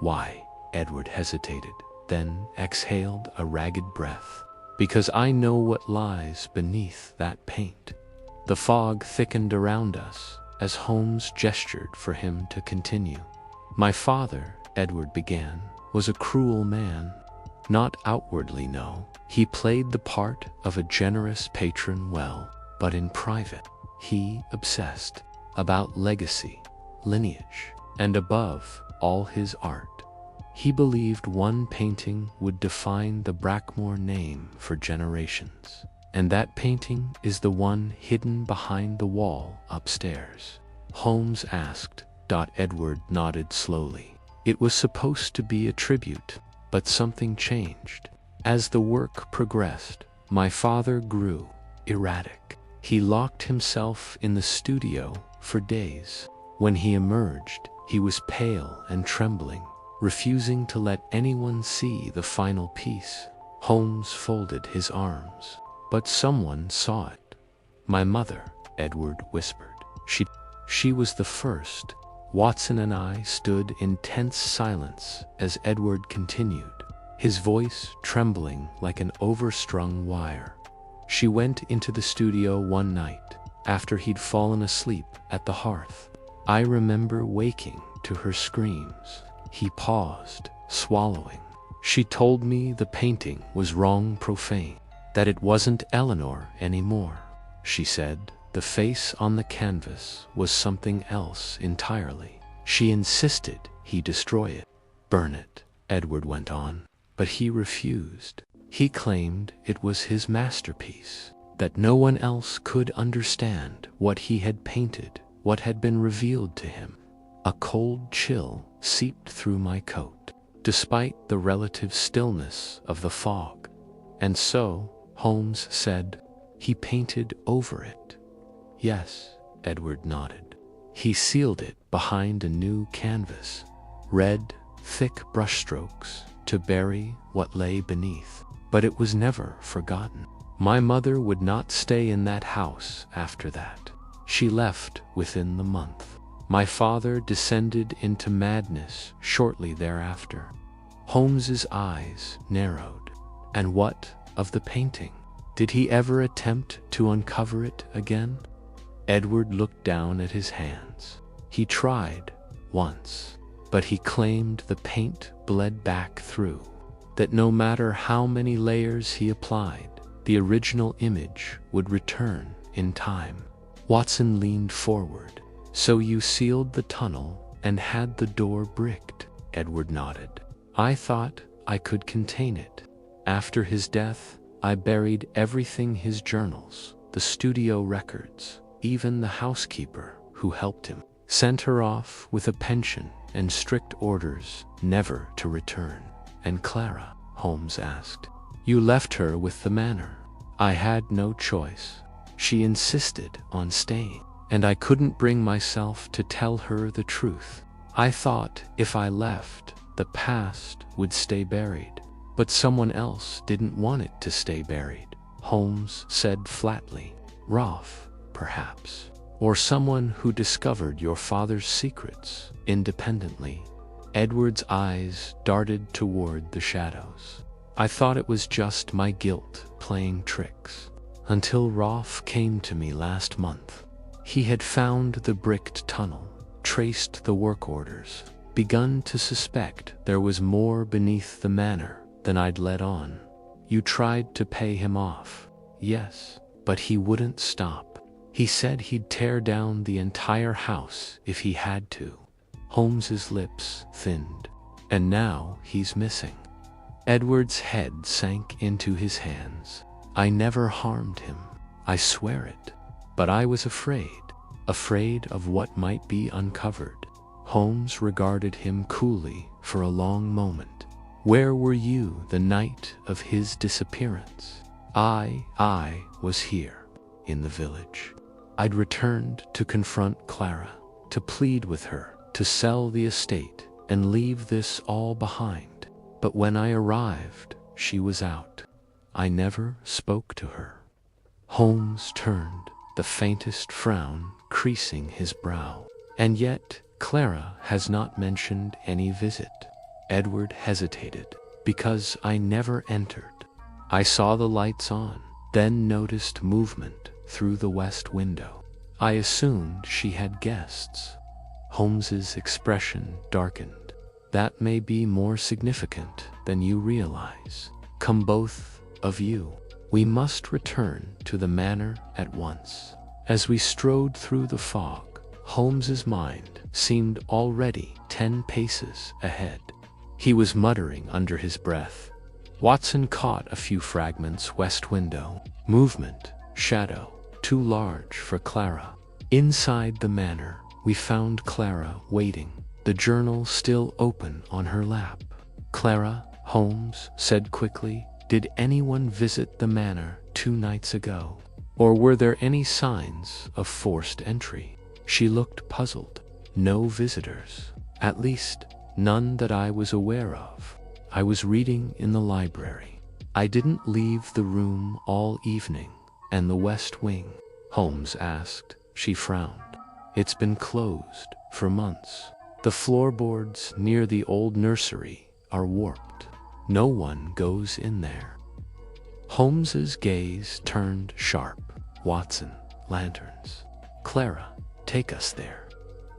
"Why?" Edward hesitated, then exhaled a ragged breath. "Because I know what lies beneath that paint." The fog thickened around us as Holmes gestured for him to continue. "My father," Edward began, "was a cruel man. Not outwardly, no. He played the part of a generous patron well, but in private, he obsessed about legacy, lineage, and above all his art. He believed one painting would define the Brackmore name for generations, and that painting is the one hidden behind the wall upstairs." Holmes asked. Edward nodded slowly. "It was supposed to be a tribute, but something changed. As the work progressed, my father grew erratic. He locked himself in the studio for days. When he emerged, he was pale and trembling, refusing to let anyone see the final piece." Holmes folded his arms. "But someone saw it." "My mother," Edward whispered. She was the first." Watson and I stood in tense silence as Edward continued, his voice trembling like an overstrung wire. "She went into the studio one night, after he'd fallen asleep at the hearth. I remember waking to her screams." He paused, swallowing. "She told me the painting was wrong, profane, that it wasn't Eleanor anymore. She said the face on the canvas was something else entirely. She insisted he destroy it." "Burn it," Edward went on. But he refused. He claimed it was his masterpiece, that no one else could understand what he had painted, what had been revealed to him. A cold chill seeped through my coat, despite the relative stillness of the fog. "And so," Holmes said, "he painted over it." "Yes," Edward nodded. "He sealed it behind a new canvas, red, thick brushstrokes to bury what lay beneath. But it was never forgotten. My mother would not stay in that house after that. She left within the month. My father descended into madness shortly thereafter." Holmes's eyes narrowed. "And what of the painting? Did he ever attempt to uncover it again?" Edward looked down at his hands. "He tried once, but he claimed the paint bled back through, that no matter how many layers he applied, the original image would return in time." Watson leaned forward. "So you sealed the tunnel and had the door bricked. Edward nodded. I thought I could contain it. After his death, I buried everything: his journals, the studio records, even the housekeeper who helped him. Sent her off with a pension and strict orders never to return. And Clara? Holmes asked. You left her with the manor. I had no choice. She insisted on staying, and I couldn't bring myself to tell her the truth. I thought if I left, the past would stay buried. But someone else didn't want it to stay buried, Holmes said flatly. Rolf, perhaps. Or someone who discovered your father's secrets independently. Edward's eyes darted toward the shadows. I thought it was just my guilt playing tricks. Until Rolf came to me last month. He had found the bricked tunnel, traced the work orders, begun to suspect there was more beneath the manor than I'd let on. You tried to pay him off. Yes, but he wouldn't stop. He said he'd tear down the entire house if he had to. Holmes's lips thinned. And now he's missing. Edward's head sank into his hands. I never harmed him. I swear it. But I was afraid. Afraid of what might be uncovered. Holmes regarded him coolly for a long moment. Where were you the night of his disappearance? I was here, in the village. I'd returned to confront Clara, to plead with her, to sell the estate and leave this all behind. But when I arrived, she was out. I never spoke to her. Holmes turned, the faintest frown creasing his brow. And yet, Clara has not mentioned any visit. Edward hesitated. Because I never entered. I saw the lights on, then noticed movement through the west window. I assumed she had guests. Holmes's expression darkened. That may be more significant than you realize. Come both of you. We must return to the manor at once. As we strode through the fog, Holmes's mind seemed already 10 paces ahead. He was muttering under his breath. Watson caught a few fragments: west window, movement, shadow, too large for Clara. Inside the manor, we found Clara waiting, the journal still open on her lap. Clara, Holmes said quickly, did anyone visit the manor 2 nights ago? Or were there any signs of forced entry? She looked puzzled. No visitors. At least, none that I was aware of. I was reading in the library. I didn't leave the room all evening. And the west wing? Holmes asked. She frowned. It's been closed for months. The floorboards near the old nursery are warped. No one goes in there. Holmes's gaze turned sharp. Watson, lanterns. Clara, take us there.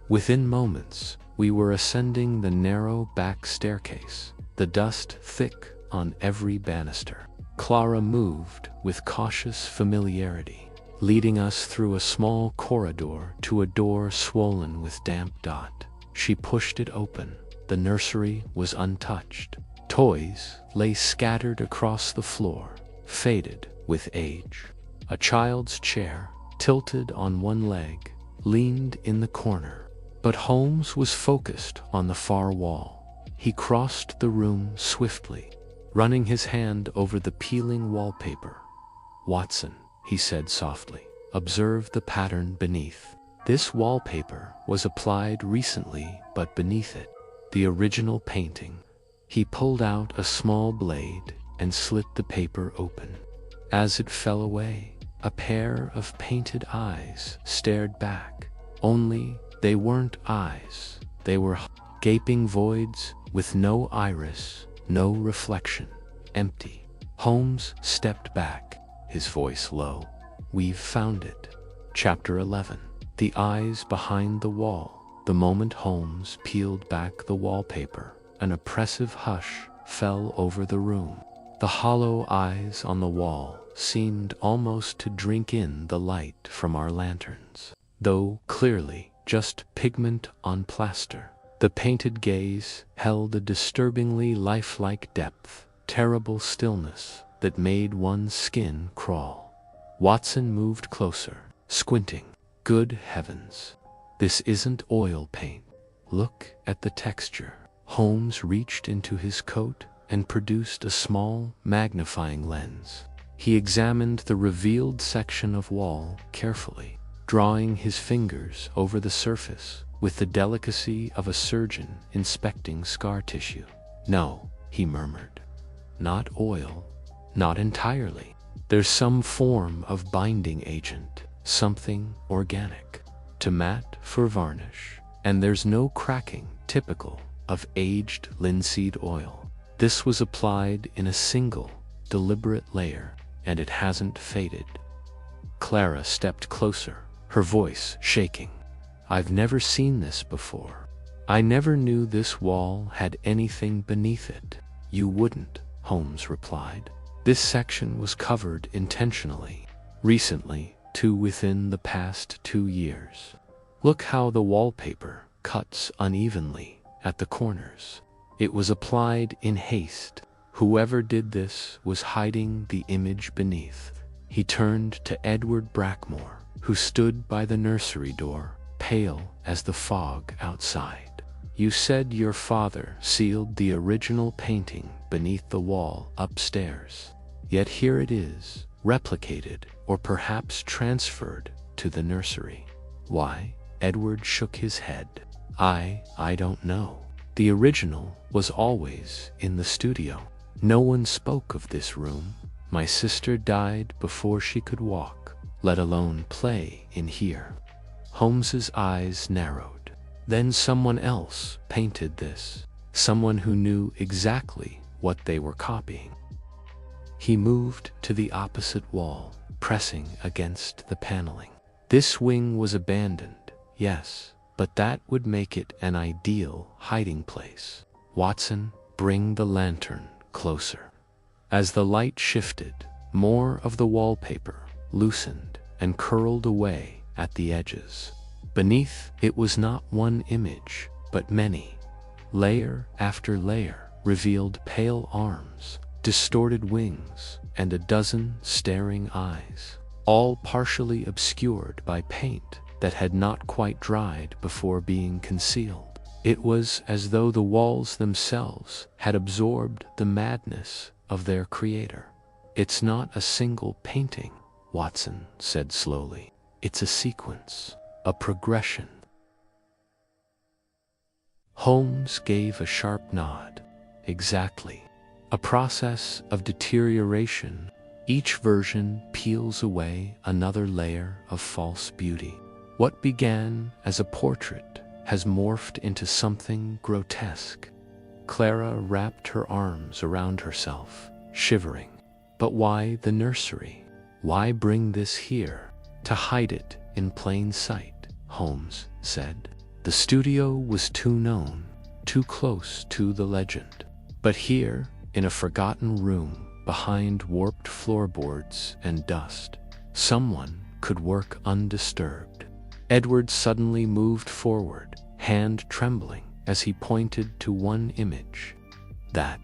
Within moments, we were ascending the narrow back staircase, the dust thick on every banister. Clara moved with cautious familiarity, leading us through a small corridor to a door swollen with damp dot. She pushed it open. The nursery was untouched. Toys lay scattered across the floor, faded with age. A child's chair, tilted on one leg, leaned in the corner. But Holmes was focused on the far wall. He crossed the room swiftly, running his hand over the peeling wallpaper. Watson, he said softly, observe the pattern beneath. This wallpaper was applied recently, but beneath it, the original painting. He pulled out a small blade and slit the paper open. As it fell away, a pair of painted eyes stared back. Only they weren't eyes. They were gaping voids with no iris, no reflection, empty. Holmes stepped back, his voice low. We've found it. Chapter 11. The eyes behind the wall. The moment Holmes peeled back the wallpaper, an oppressive hush fell over the room. The hollow eyes on the wall seemed almost to drink in the light from our lanterns, though clearly just pigment on plaster. The painted gaze held a disturbingly lifelike depth, terrible stillness that made one's skin crawl. Watson moved closer, squinting. Good heavens, this isn't oil paint. Look at the texture. Holmes reached into his coat and produced a small magnifying lens. He examined the revealed section of wall carefully, drawing his fingers over the surface with the delicacy of a surgeon inspecting scar tissue. No, he murmured. Not oil, not entirely. There's some form of binding agent, something organic, to matte for varnish, and there's no cracking typical of aged linseed oil. This was applied in a single, deliberate layer, and it hasn't faded. Clara stepped closer, her voice shaking. I've never seen this before. I never knew this wall had anything beneath it. You wouldn't, Holmes replied. This section was covered intentionally, recently, to within the past 2 years. Look how the wallpaper cuts unevenly at the corners. It was applied in haste. Whoever did this was hiding the image beneath. He turned to Edward Brackmore, who stood by the nursery door, pale as the fog outside. You said your father sealed the original painting beneath the wall upstairs. Yet here it is, replicated or perhaps transferred to the nursery. Why? Edward shook his head. I don't know. The original was always in the studio. No one spoke of this room. My sister died before she could walk, let alone play in here. Holmes's eyes narrowed. Then someone else painted this. Someone who knew exactly what they were copying. He moved to the opposite wall, pressing against the paneling. This wing was abandoned, yes, but that would make it an ideal hiding place. Watson, bring the lantern closer. As the light shifted, more of the wallpaper loosened and curled away at the edges. Beneath it was not one image, but many. Layer after layer revealed pale arms, distorted wings, and a dozen staring eyes, all partially obscured by paint that had not quite dried before being concealed. It was as though the walls themselves had absorbed the madness of their creator. It's not a single painting, Watson said slowly. It's a sequence, a progression. Holmes gave a sharp nod. Exactly. A process of deterioration. Each version peels away another layer of false beauty. What began as a portrait has morphed into something grotesque. Clara wrapped her arms around herself, shivering. But why the nursery? Why bring this here? To hide it in plain sight, Holmes said. The studio was too known, too close to the legend. But here, in a forgotten room, behind warped floorboards and dust, someone could work undisturbed. Edward suddenly moved forward, hand trembling, as he pointed to one image. That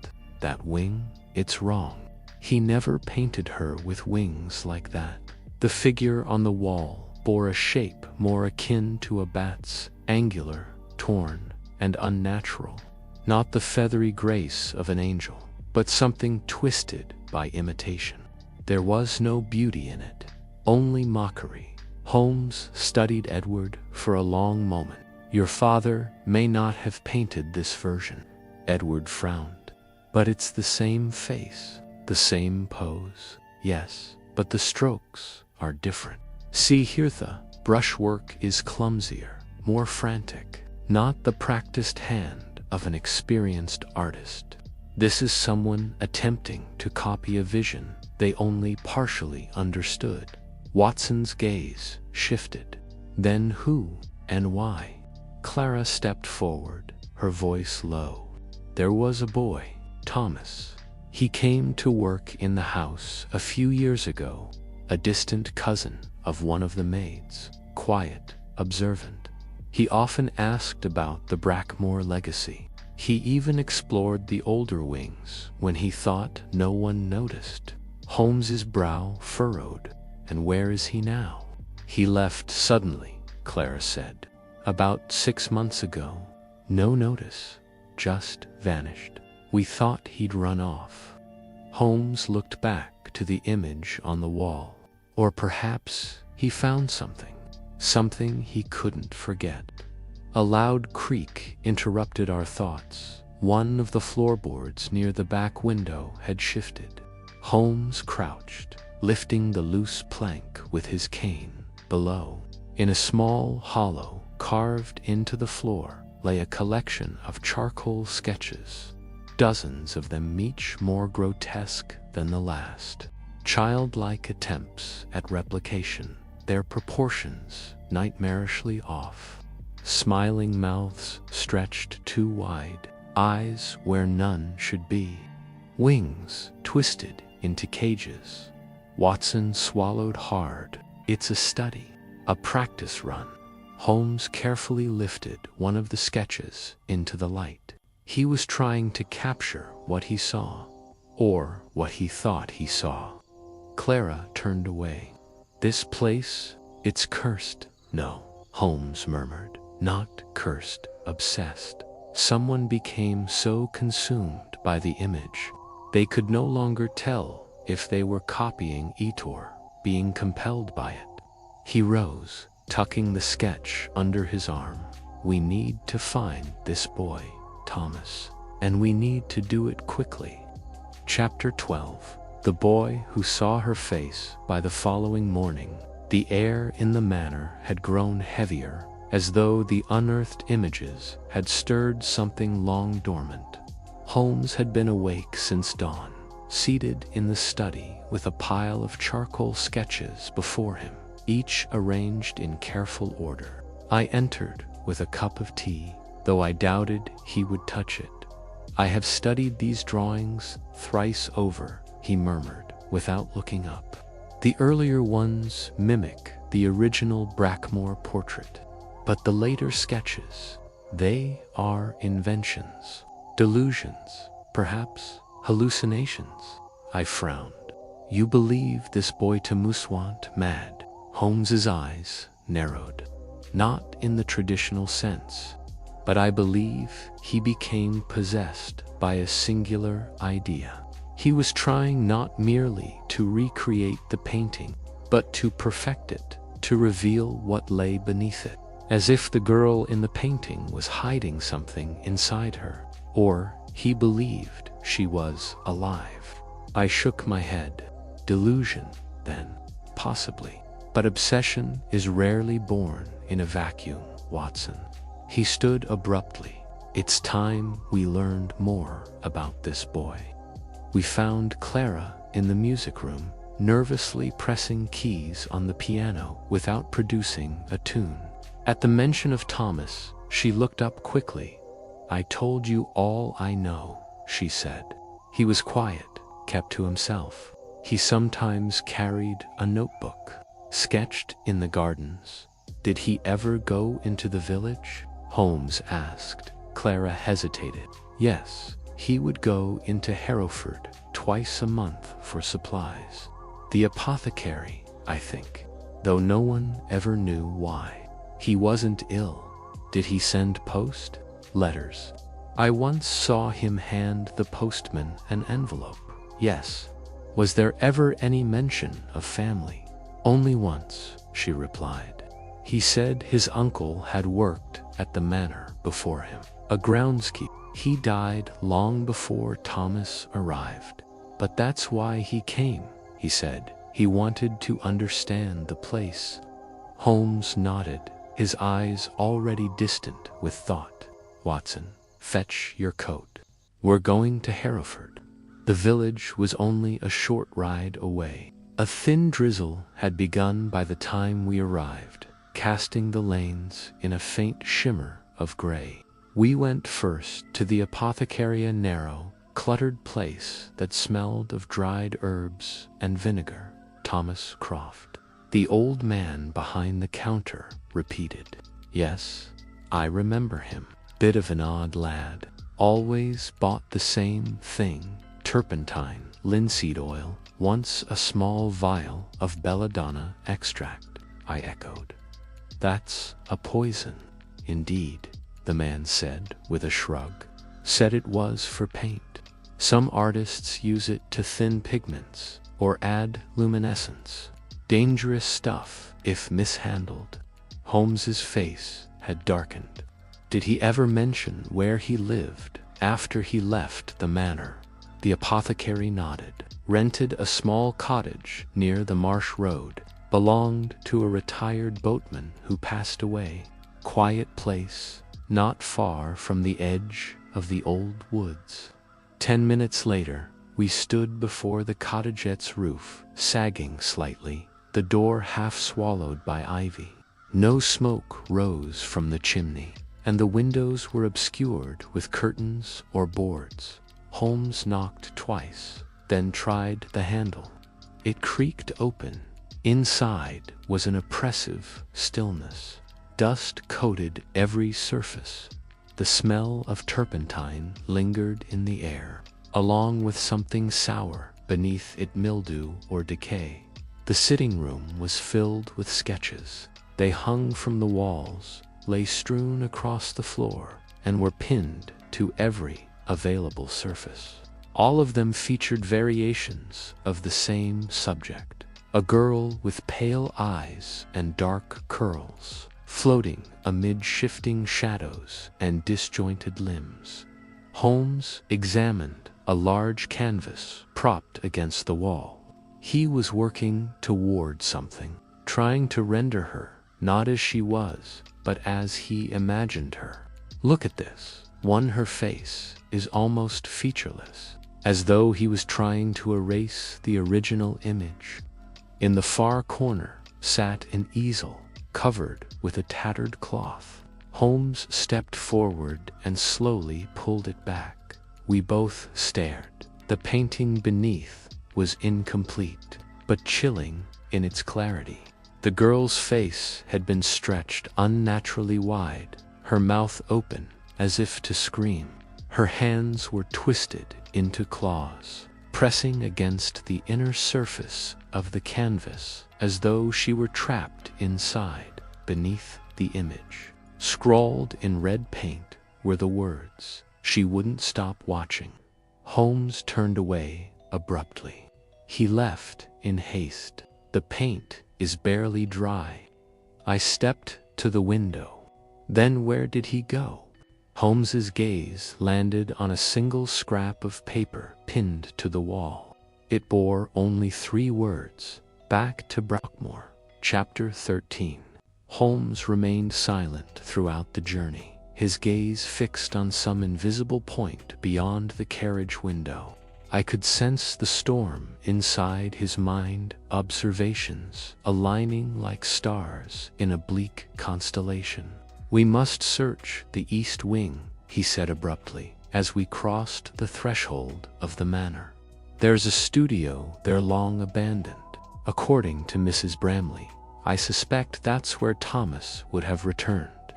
wing, it's wrong. He never painted her with wings like that. The figure on the wall bore a shape more akin to a bat's, angular, torn, and unnatural. Not the feathery grace of an angel, but something twisted by imitation. There was no beauty in it, only mockery. Holmes studied Edward for a long moment. Your father may not have painted this version. Edward frowned. But it's the same face, the same pose. Yes, but the strokes are different. See here, the brushwork is clumsier, more frantic. Not the practiced hand of an experienced artist. This is someone attempting to copy a vision they only partially understood. Watson's gaze shifted. Then who and why? Clara stepped forward, her voice low. There was a boy, Thomas. He came to work in the house a few years ago, a distant cousin of one of the maids, quiet, observant. He often asked about the Brackmore legacy. He even explored the older wings when he thought no one noticed. Holmes's brow furrowed. And where is he now? He left suddenly, Clara said. About 6 months ago. No notice. Just vanished. We thought he'd run off. Holmes looked back to the image on the wall. Or perhaps he found something. Something he couldn't forget. A loud creak interrupted our thoughts. One of the floorboards near the back window had shifted. Holmes crouched, lifting the loose plank with his cane. Below, in a small hollow carved into the floor, lay a collection of charcoal sketches, dozens of them each more grotesque than the last. Childlike attempts at replication, their proportions nightmarishly off. Smiling mouths stretched too wide, eyes where none should be. Wings twisted into cages. Watson swallowed hard. It's a study, a practice run. Holmes carefully lifted one of the sketches into the light. He was trying to capture what he saw, or what he thought he saw. Clara turned away. This place, it's cursed. No, Holmes murmured. Not cursed, obsessed. Someone became so consumed by the image, they could no longer tell if they were copying Etor, being compelled by it. He rose, tucking the sketch under his arm. We need to find this boy, Thomas, and we need to do it quickly. Chapter 12. The boy who saw her face. By the following morning, the air in the manor had grown heavier, as though the unearthed images had stirred something long dormant. Holmes had been awake since dawn, seated in the study with a pile of charcoal sketches before him, each arranged in careful order. I entered with a cup of tea, though I doubted he would touch it. I have studied these drawings thrice over, he murmured, without looking up. The earlier ones mimic the original Brackmore portrait. But the later sketches, they are inventions, delusions, perhaps hallucinations. I frowned. You believe this boy Thomas went mad? Holmes's eyes narrowed. Not in the traditional sense, but I believe he became possessed by a singular idea. He was trying not merely to recreate the painting, but to perfect it, to reveal what lay beneath it. As if the girl in the painting was hiding something inside her, or he believed she was alive. I shook my head. Delusion, then, possibly. But obsession is rarely born in a vacuum, Watson. He stood abruptly. It's time we learned more about this boy. We found Clara in the music room, nervously pressing keys on the piano without producing a tune. At the mention of Thomas, she looked up quickly. I told you all I know, she said. He was quiet, kept to himself. He sometimes carried a notebook, sketched in the gardens. Did he ever go into the village? Holmes asked. Clara hesitated. Yes, he would go into Hereford twice a month for supplies. The apothecary, I think, though no one ever knew why. He wasn't ill. Did he send post? Letters. I once saw him hand the postman an envelope. Yes. Was there ever any mention of family? Only once, she replied. He said his uncle had worked at the manor before him, a groundskeeper. He died long before Thomas arrived. But that's why he came, he said. He wanted to understand the place. Holmes nodded, his eyes already distant with thought. Watson, fetch your coat. We're going to Hereford. The village was only a short ride away. A thin drizzle had begun by the time we arrived, casting the lanes in a faint shimmer of gray. We went first to the apothecary, a narrow, cluttered place that smelled of dried herbs and vinegar. Thomas Croft. The old man behind the counter repeated. Yes, I remember him. Bit of an odd lad. Always bought the same thing. Turpentine, linseed oil, once a small vial of belladonna extract, I echoed. That's a poison. Indeed, the man said with a shrug. Said it was for paint. Some artists use it to thin pigments or add luminescence. Dangerous stuff if mishandled. Holmes's face had darkened. Did he ever mention where he lived after he left the manor? The apothecary nodded. Rented a small cottage near the marsh road. Belonged to a retired boatman who passed away. Quiet place, not far from the edge of the old woods. 10 minutes later, we stood before the cottagette's roof, sagging slightly, the door half swallowed by ivy. No smoke rose from the chimney, and the windows were obscured with curtains or boards. Holmes knocked twice, then tried the handle. It creaked open. Inside was an oppressive stillness. Dust coated every surface. The smell of turpentine lingered in the air, along with something sour beneath it, mildew or decay. The sitting room was filled with sketches. They hung from the walls, lay strewn across the floor, and were pinned to every available surface. All of them featured variations of the same subject. A girl with pale eyes and dark curls, floating amid shifting shadows and disjointed limbs. Holmes examined a large canvas propped against the wall. He was working toward something, trying to render her not as she was, but as he imagined her. Look at this. Her face is almost featureless, as though he was trying to erase the original image. In the far corner sat an easel covered with a tattered cloth. Holmes stepped forward and slowly pulled it back. We both stared. The painting beneath was incomplete, but chilling in its clarity. The girl's face had been stretched unnaturally wide, her mouth open as if to scream. Her hands were twisted into claws, pressing against the inner surface of the canvas as though she were trapped inside. Beneath the image, scrawled in red paint, were the words, "She wouldn't stop watching." Holmes turned away abruptly. He left in haste. The paint is barely dry. I stepped to the window. Then where did he go? Holmes's gaze landed on a single scrap of paper pinned to the wall. It bore only 3 words, "Back to Brockmore, Chapter 13. Holmes remained silent throughout the journey, his gaze fixed on some invisible point beyond the carriage window. I could sense the storm inside his mind, observations aligning like stars in a bleak constellation. "We must search the east wing," he said abruptly, as we crossed the threshold of the manor. "There's a studio there long abandoned. According to Mrs. Bramley, I suspect that's where Thomas would have returned."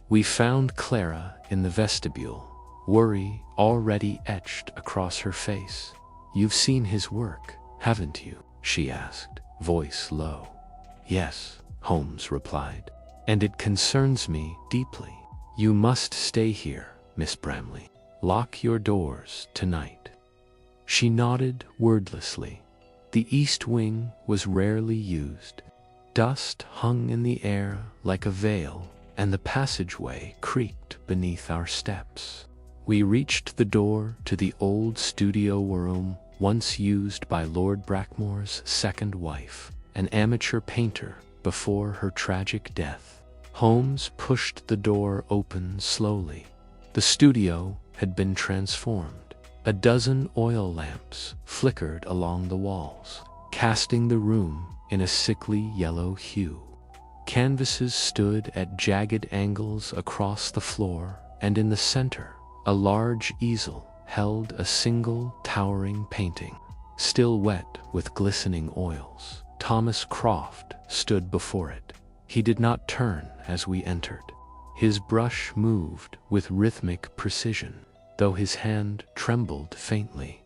We found Clara in the vestibule, worry already etched across her face. "You've seen his work, haven't you?" she asked, voice low. "Yes," Holmes replied, "and it concerns me deeply. You must stay here, Miss Bramley. Lock your doors tonight." She nodded wordlessly. The east wing was rarely used. Dust hung in the air like a veil, and the passageway creaked beneath our steps. We reached the door to the old studio room once used by Lord Brackmore's second wife, an amateur painter before her tragic death. Holmes pushed the door open slowly. The studio had been transformed. A dozen oil lamps flickered along the walls, casting the room in a sickly yellow hue. Canvases stood at jagged angles across the floor, and in the center, a large easel held a single towering painting, still wet with glistening oils. Thomas Croft stood before it. He did not turn as we entered. His brush moved with rhythmic precision, though his hand trembled faintly.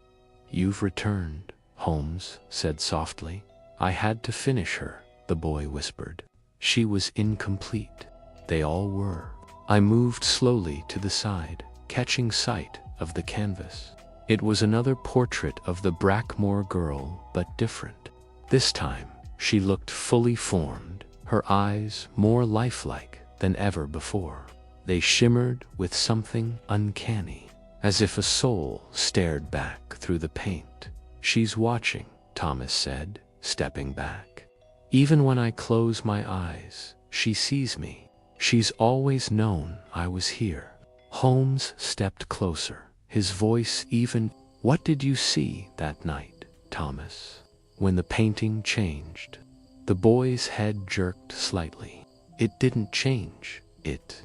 "You've returned," Holmes said softly. "I had to finish her," the boy whispered. "She was incomplete." They all were. I moved slowly to the side, catching sight of the canvas. It was another portrait of the Brackmore girl, but different. This time, she looked fully formed, her eyes more lifelike than ever before. They shimmered with something uncanny, as if a soul stared back through the paint. "She's watching," Thomas said, stepping back. "Even when I close my eyes, she sees me. She's always known I was here." Holmes stepped closer, his voice even. "What did you see that night, Thomas, when the painting changed?" The boy's head jerked slightly. "It didn't change. It ...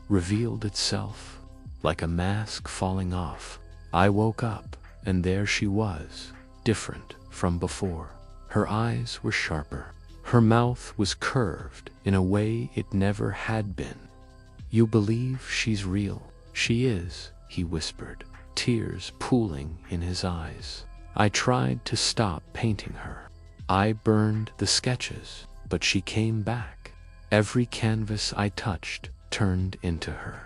revealed itself, like a mask falling off. I woke up, and there she was, different from before. Her eyes were sharper. Her mouth was curved in a way it never had been. You believe she's real?" "She is," he whispered, tears pooling in his eyes. "I tried to stop painting her. I burned the sketches, but she came back. Every canvas I touched turned into her."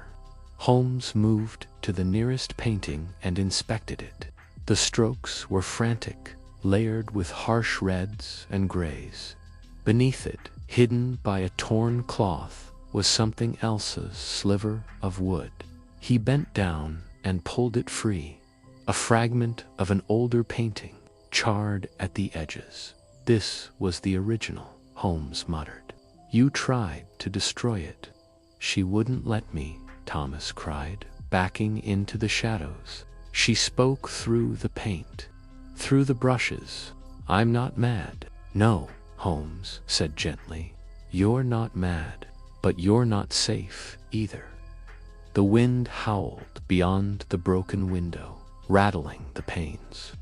Holmes moved to the nearest painting and inspected it. The strokes were frantic, layered with harsh reds and grays. Beneath it, hidden by a torn cloth, was something else's sliver of wood. He bent down and pulled it free, a fragment of an older painting, charred at the edges. "This was the original," Holmes muttered. "You tried to destroy it." "She wouldn't let me," Thomas cried, backing into the shadows. "She spoke through the paint, through the brushes. I'm not mad." "No," Holmes said gently. "You're not mad, but you're not safe either." The wind howled beyond the broken window, rattling the panes.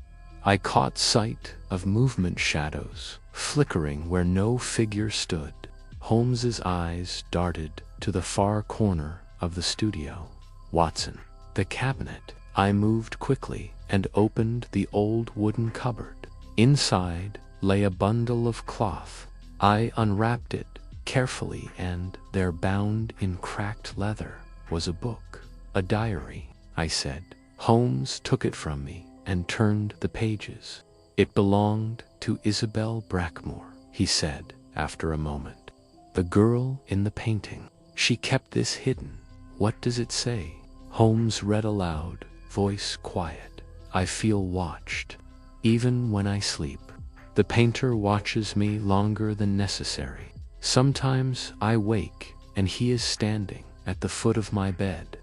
I caught sight of movement shadows, flickering where no figure stood. Holmes's eyes darted to the far corner of the studio. "Watson." "The cabinet." I moved quickly and opened the old wooden cupboard. Inside lay a bundle of cloth. I unwrapped it carefully, and there, bound in cracked leather, was a book. "A diary," I said. Holmes took it from me and turned the pages. "It belonged to Isabel Brackmore," he said after a moment. "The girl in the painting. She kept this hidden." "What does it say?" Holmes read aloud, voice quiet. "I feel watched, even when I sleep. The painter watches me longer than necessary. Sometimes I wake, and he is standing at the foot of my bed."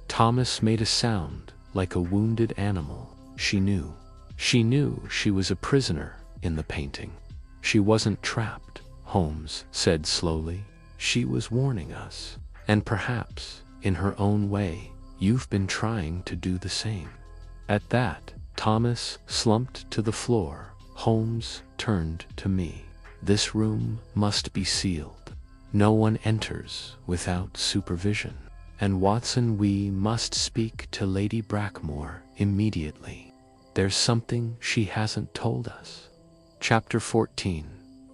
Thomas made a sound like a wounded animal. She knew. She knew she was a prisoner in the painting. "She wasn't trapped," Holmes said slowly. "She was warning us. And perhaps, in her own way, you've been trying to do the same." At that, Thomas slumped to the floor. Holmes turned to me. "This room must be sealed. No one enters without supervision. And Watson, we must speak to Lady Brackmore immediately. There's something she hasn't told us." Chapter 14.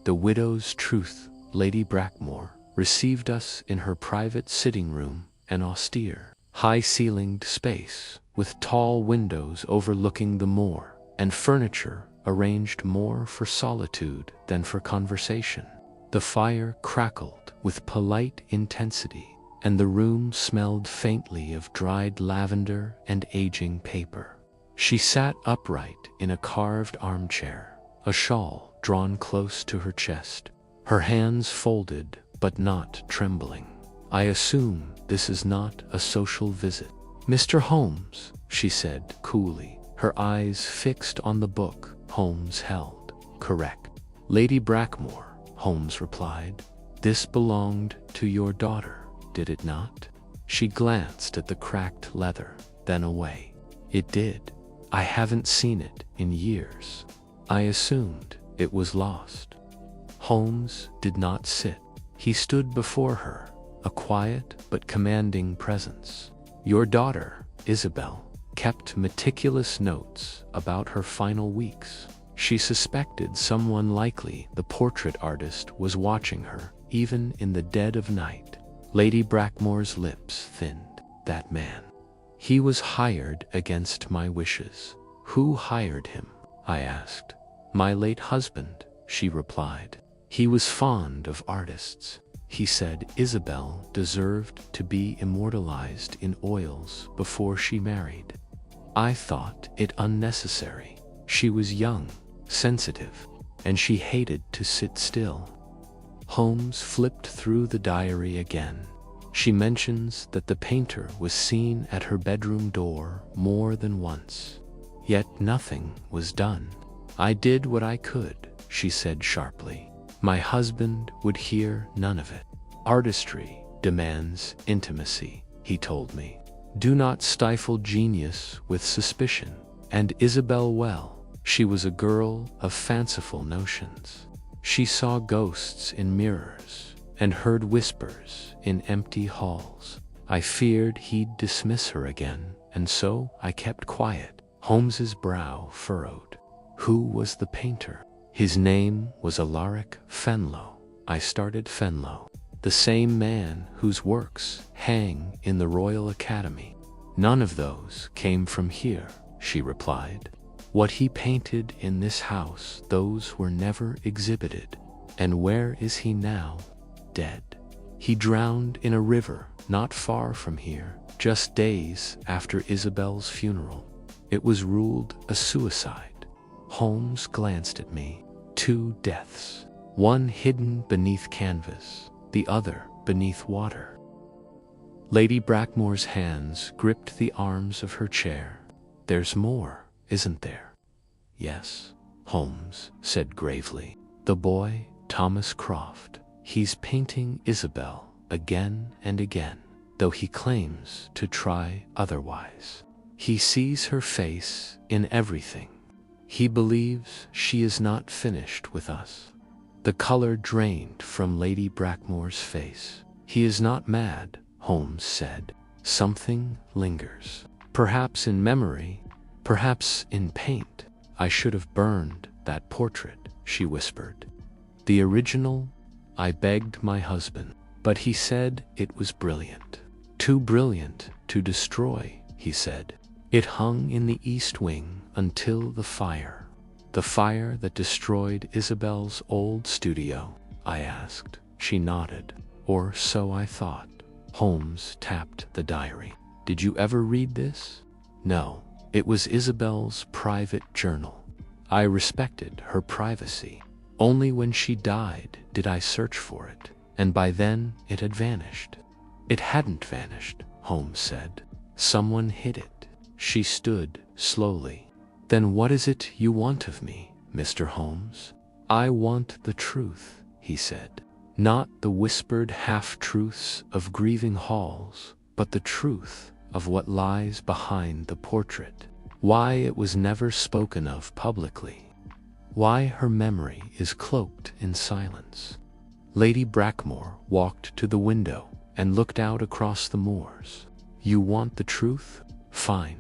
The Widow's Truth. Lady Brackmore received us in her private sitting room, an austere, high-ceilinged space with tall windows overlooking the moor, and furniture arranged more for solitude than for conversation. The fire crackled with polite intensity, and the room smelled faintly of dried lavender and aging paper. She sat upright in a carved armchair, a shawl drawn close to her chest, her hands folded but not trembling. "I assume this is not a social visit." "Mr. Holmes," she said coolly, her eyes fixed on the book Holmes held. "Correct." "Lady Brackmore," Holmes replied. "This belonged to your daughter, did it not?" She glanced at the cracked leather, then away. "It did. I haven't seen it in years. I assumed it was lost." Holmes did not sit. He stood before her, a quiet but commanding presence. Your daughter, Isabel, kept meticulous notes about her final weeks. She suspected someone likely the portrait artist was watching her, even in the dead of night. Lady Brackmore's lips thinned. That man. He was hired against my wishes. Who hired him? I asked. My late husband, she replied. He was fond of artists. He said Isabel deserved to be immortalized in oils before she married. I thought it unnecessary. She was young, sensitive, and she hated to sit still. Holmes flipped through the diary again. She mentions that the painter was seen at her bedroom door more than once. Yet nothing was done. I did what I could, she said sharply. My husband would hear none of it. Artistry demands intimacy, he told me. Do not stifle genius with suspicion. And Isabel well. She was a girl of fanciful notions. She saw ghosts in mirrors and heard whispers in empty halls. I feared he'd dismiss her again, and so I kept quiet. Holmes's brow furrowed. Who was the painter? His name was Alaric Fenlo. I started. Fenlo, the same man whose works hang in the Royal Academy. None of those came from here, she replied. What he painted in this house, those were never exhibited. And where is he now? Dead. He drowned in a river not far from here, just days after Isabel's funeral. It was ruled a suicide. Holmes glanced at me. 2 deaths, one hidden beneath canvas, the other beneath water. Lady Brackmore's hands gripped the arms of her chair. There's more, isn't there? Yes, Holmes said gravely. The boy, Thomas Croft, he's painting Isabel again and again, though he claims to try otherwise. He sees her face in everything. He believes she is not finished with us. The color drained from Lady Brackmore's face. He is not mad, Holmes said. Something lingers. Perhaps in memory, perhaps in paint. I should have burned that portrait, she whispered. The original, I begged my husband, but he said it was brilliant. Too brilliant to destroy, he said. It hung in the east wing until the fire that destroyed Isabel's old studio, I asked. She nodded. Or so I thought. Holmes tapped the diary. Did you ever read this? No, it was Isabel's private journal. I respected her privacy. Only when she died did I search for it, and by then it had vanished. It hadn't vanished, Holmes said. Someone hid it. She stood slowly. Then what is it you want of me, Mr. Holmes? I want the truth, he said. Not the whispered half-truths of grieving halls, but the truth of what lies behind the portrait. Why it was never spoken of publicly. Why her memory is cloaked in silence. Lady Brackmore walked to the window and looked out across the moors. You want the truth? Fine.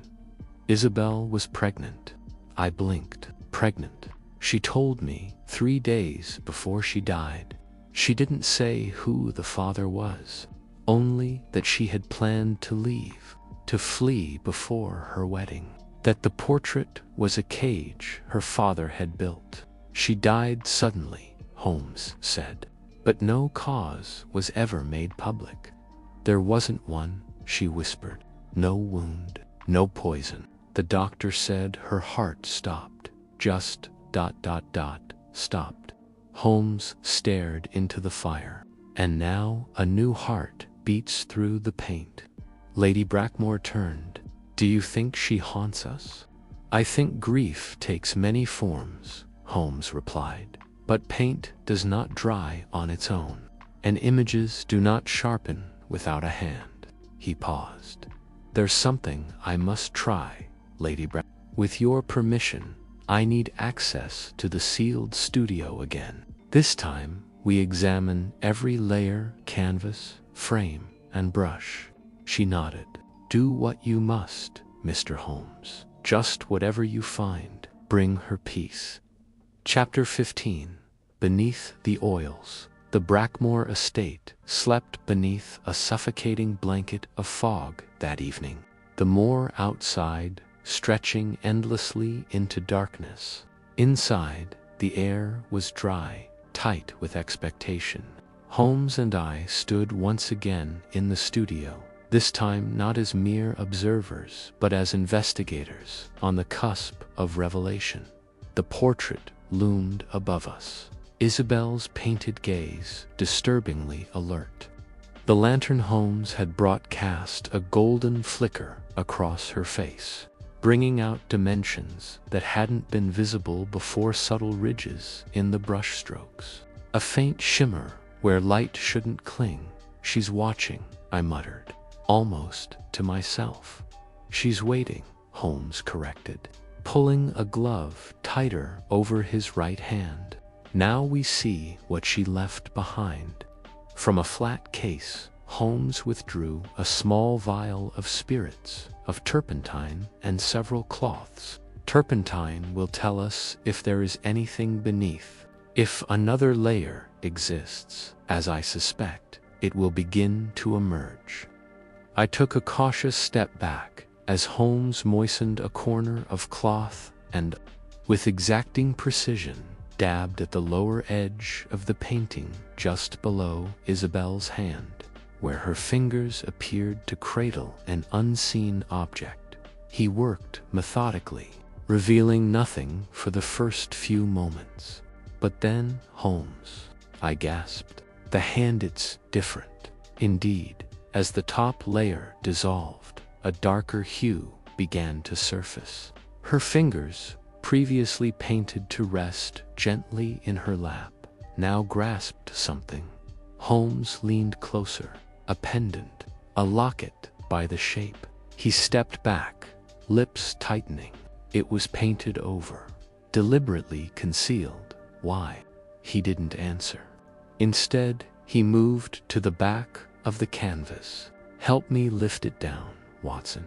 Isabel was pregnant. I blinked. Pregnant. She told me 3 days before she died. She didn't say who the father was, only that she had planned to leave, to flee before her wedding. That the portrait was a cage her father had built. She died suddenly, Holmes said, but no cause was ever made public. There wasn't one, she whispered. No wound, no poison. The doctor said her heart stopped. Just ... stopped. Holmes stared into the fire. And now a new heart beats through the paint. Lady Brackmore turned. Do you think she haunts us? I think grief takes many forms, Holmes replied. But paint does not dry on its own, and images do not sharpen without a hand. He paused. There's something I must try, Lady Brackmore. With your permission, I need access to the sealed studio again. This time, we examine every layer, canvas, frame, and brush. She nodded. Do what you must, Mr. Holmes. Just whatever you find, bring her peace. Chapter 15. Beneath the Oils. The Brackmore estate slept beneath a suffocating blanket of fog that evening. The moor outside stretching endlessly into darkness. Inside, the air was dry, tight with expectation. Holmes and I stood once again in the studio, this time not as mere observers, but as investigators, on the cusp of revelation. The portrait loomed above us, Isabel's painted gaze disturbingly alert. The lantern Holmes had brought cast a golden flicker across her face, bringing out dimensions that hadn't been visible before, subtle ridges in the brushstrokes, a faint shimmer where light shouldn't cling. She's watching, I muttered, almost to myself. She's waiting, Holmes corrected, pulling a glove tighter over his right hand. Now we see what she left behind. From a flat case, Holmes withdrew a small vial of spirits, of turpentine, and several cloths. Turpentine will tell us if there is anything beneath. If another layer exists, as I suspect, it will begin to emerge. I took a cautious step back as Holmes moistened a corner of cloth and, with exacting precision, dabbed at the lower edge of the painting just below Isabel's hand, where her fingers appeared to cradle an unseen object. He worked methodically, revealing nothing for the first few moments. But then, Holmes, I gasped. The hand, it's different. Indeed, as the top layer dissolved, a darker hue began to surface. Her fingers, previously painted to rest gently in her lap, now grasped something. Holmes leaned closer. A pendant, a locket by the shape. He stepped back, lips tightening. It was painted over, deliberately concealed. Why? He didn't answer. Instead, he moved to the back of the canvas. Help me lift it down, Watson.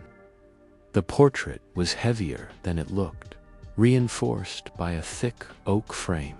The portrait was heavier than it looked, reinforced by a thick oak frame.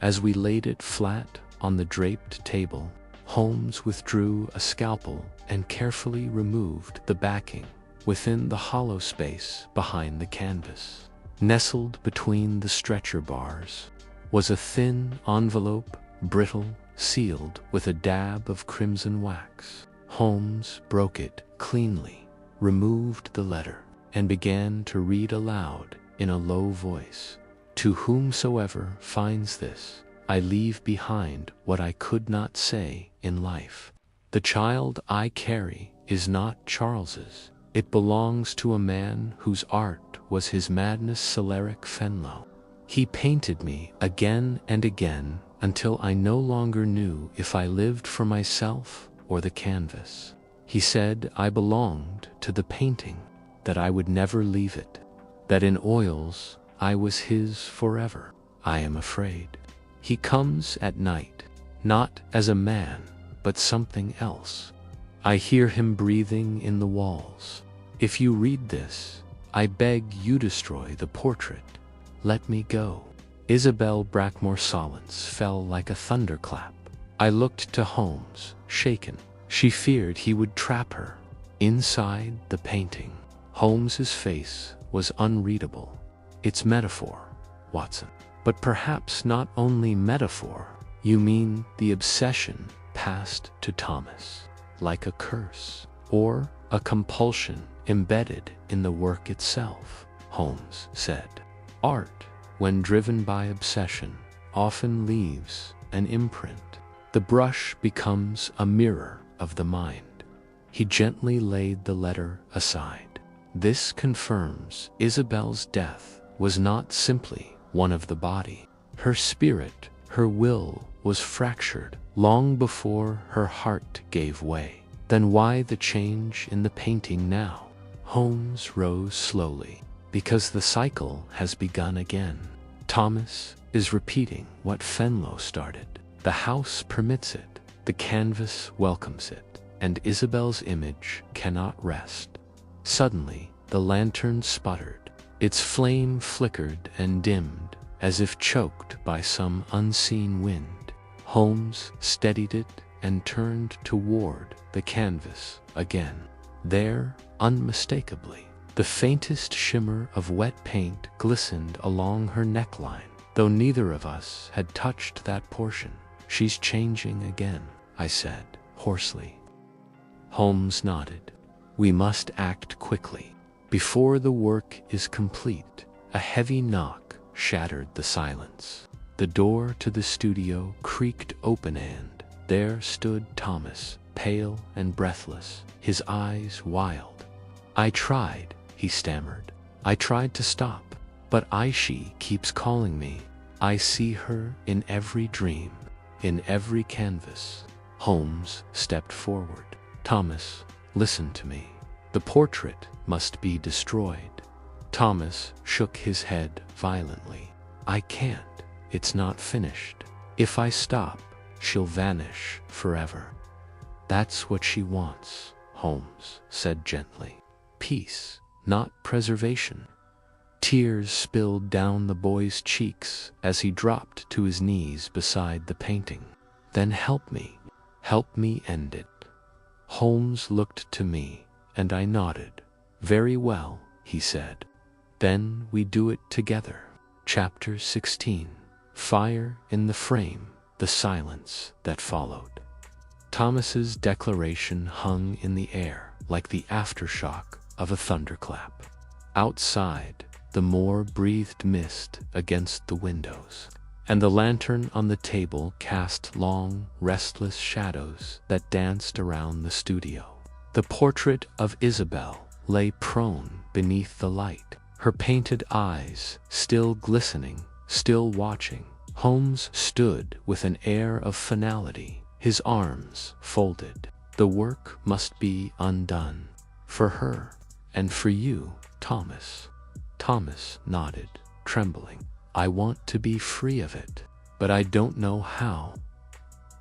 As we laid it flat on the draped table, Holmes withdrew a scalpel and carefully removed the backing. Within the hollow space behind the canvas, nestled between the stretcher bars, was a thin envelope, brittle, sealed with a dab of crimson wax. Holmes broke it cleanly, removed the letter, and began to read aloud in a low voice. To whomsoever finds this, I leave behind what I could not say in life. The child I carry is not Charles's. It belongs to a man whose art was his madness. Sherlock Fenlow. He painted me again and again until I no longer knew if I lived for myself or the canvas. He said I belonged to the painting, that I would never leave it, that in oils I was his forever. I am afraid. He comes at night, not as a man, but something else. I hear him breathing in the walls. If you read this, I beg you destroy the portrait. Let me go. Isabel Brackmore's silence fell like a thunderclap. I looked to Holmes, shaken. She feared he would trap her. Inside the painting, Holmes's face was unreadable. It's metaphor, Watson. But perhaps not only metaphor. You mean the obsession passed to Thomas, like a curse, or a compulsion embedded in the work itself, Holmes said. Art, when driven by obsession, often leaves an imprint. The brush becomes a mirror of the mind. He gently laid the letter aside. This confirms Isabel's death was not simply one of the body. Her spirit, her will, was fractured long before her heart gave way. Then why the change in the painting now? Holmes rose slowly. Because the cycle has begun again. Thomas is repeating what Fenlow started. The house permits it. The canvas welcomes it. and Isabel's image cannot rest. Suddenly, the lantern sputtered. Its flame flickered and dimmed, as if choked by some unseen wind. Holmes steadied it and turned toward the canvas again. There, unmistakably, the faintest shimmer of wet paint glistened along her neckline, though neither of us had touched that portion. "She's changing again," I said, hoarsely. Holmes nodded. "We must act quickly. Before the work is complete." A heavy knock shattered the silence. The door to the studio creaked open and there stood Thomas, pale and breathless, his eyes wild. "I tried," he stammered. "I tried to stop, but Aishi keeps calling me. I see her in every dream, in every canvas." Holmes stepped forward. "Thomas, listen to me. The portrait must be destroyed." Thomas shook his head violently. "I can't. It's not finished. If I stop, she'll vanish forever." "That's what she wants," Holmes said gently. "Peace, not preservation." Tears spilled down the boy's cheeks as he dropped to his knees beside the painting. "Then help me end it." Holmes looked to me, and I nodded. "Very well," he said. "Then we do it together." Chapter 16. Fire in the frame, the silence that followed. Thomas's declaration hung in the air like the aftershock of a thunderclap. Outside, the moor breathed mist against the windows, and the lantern on the table cast long, restless shadows that danced around the studio. The portrait of Isabel lay prone beneath the light, her painted eyes still glistening, still watching. Holmes stood with an air of finality, his arms folded. "The work must be undone, for her, and for you, Thomas." Thomas nodded, trembling. "I want to be free of it, but I don't know how."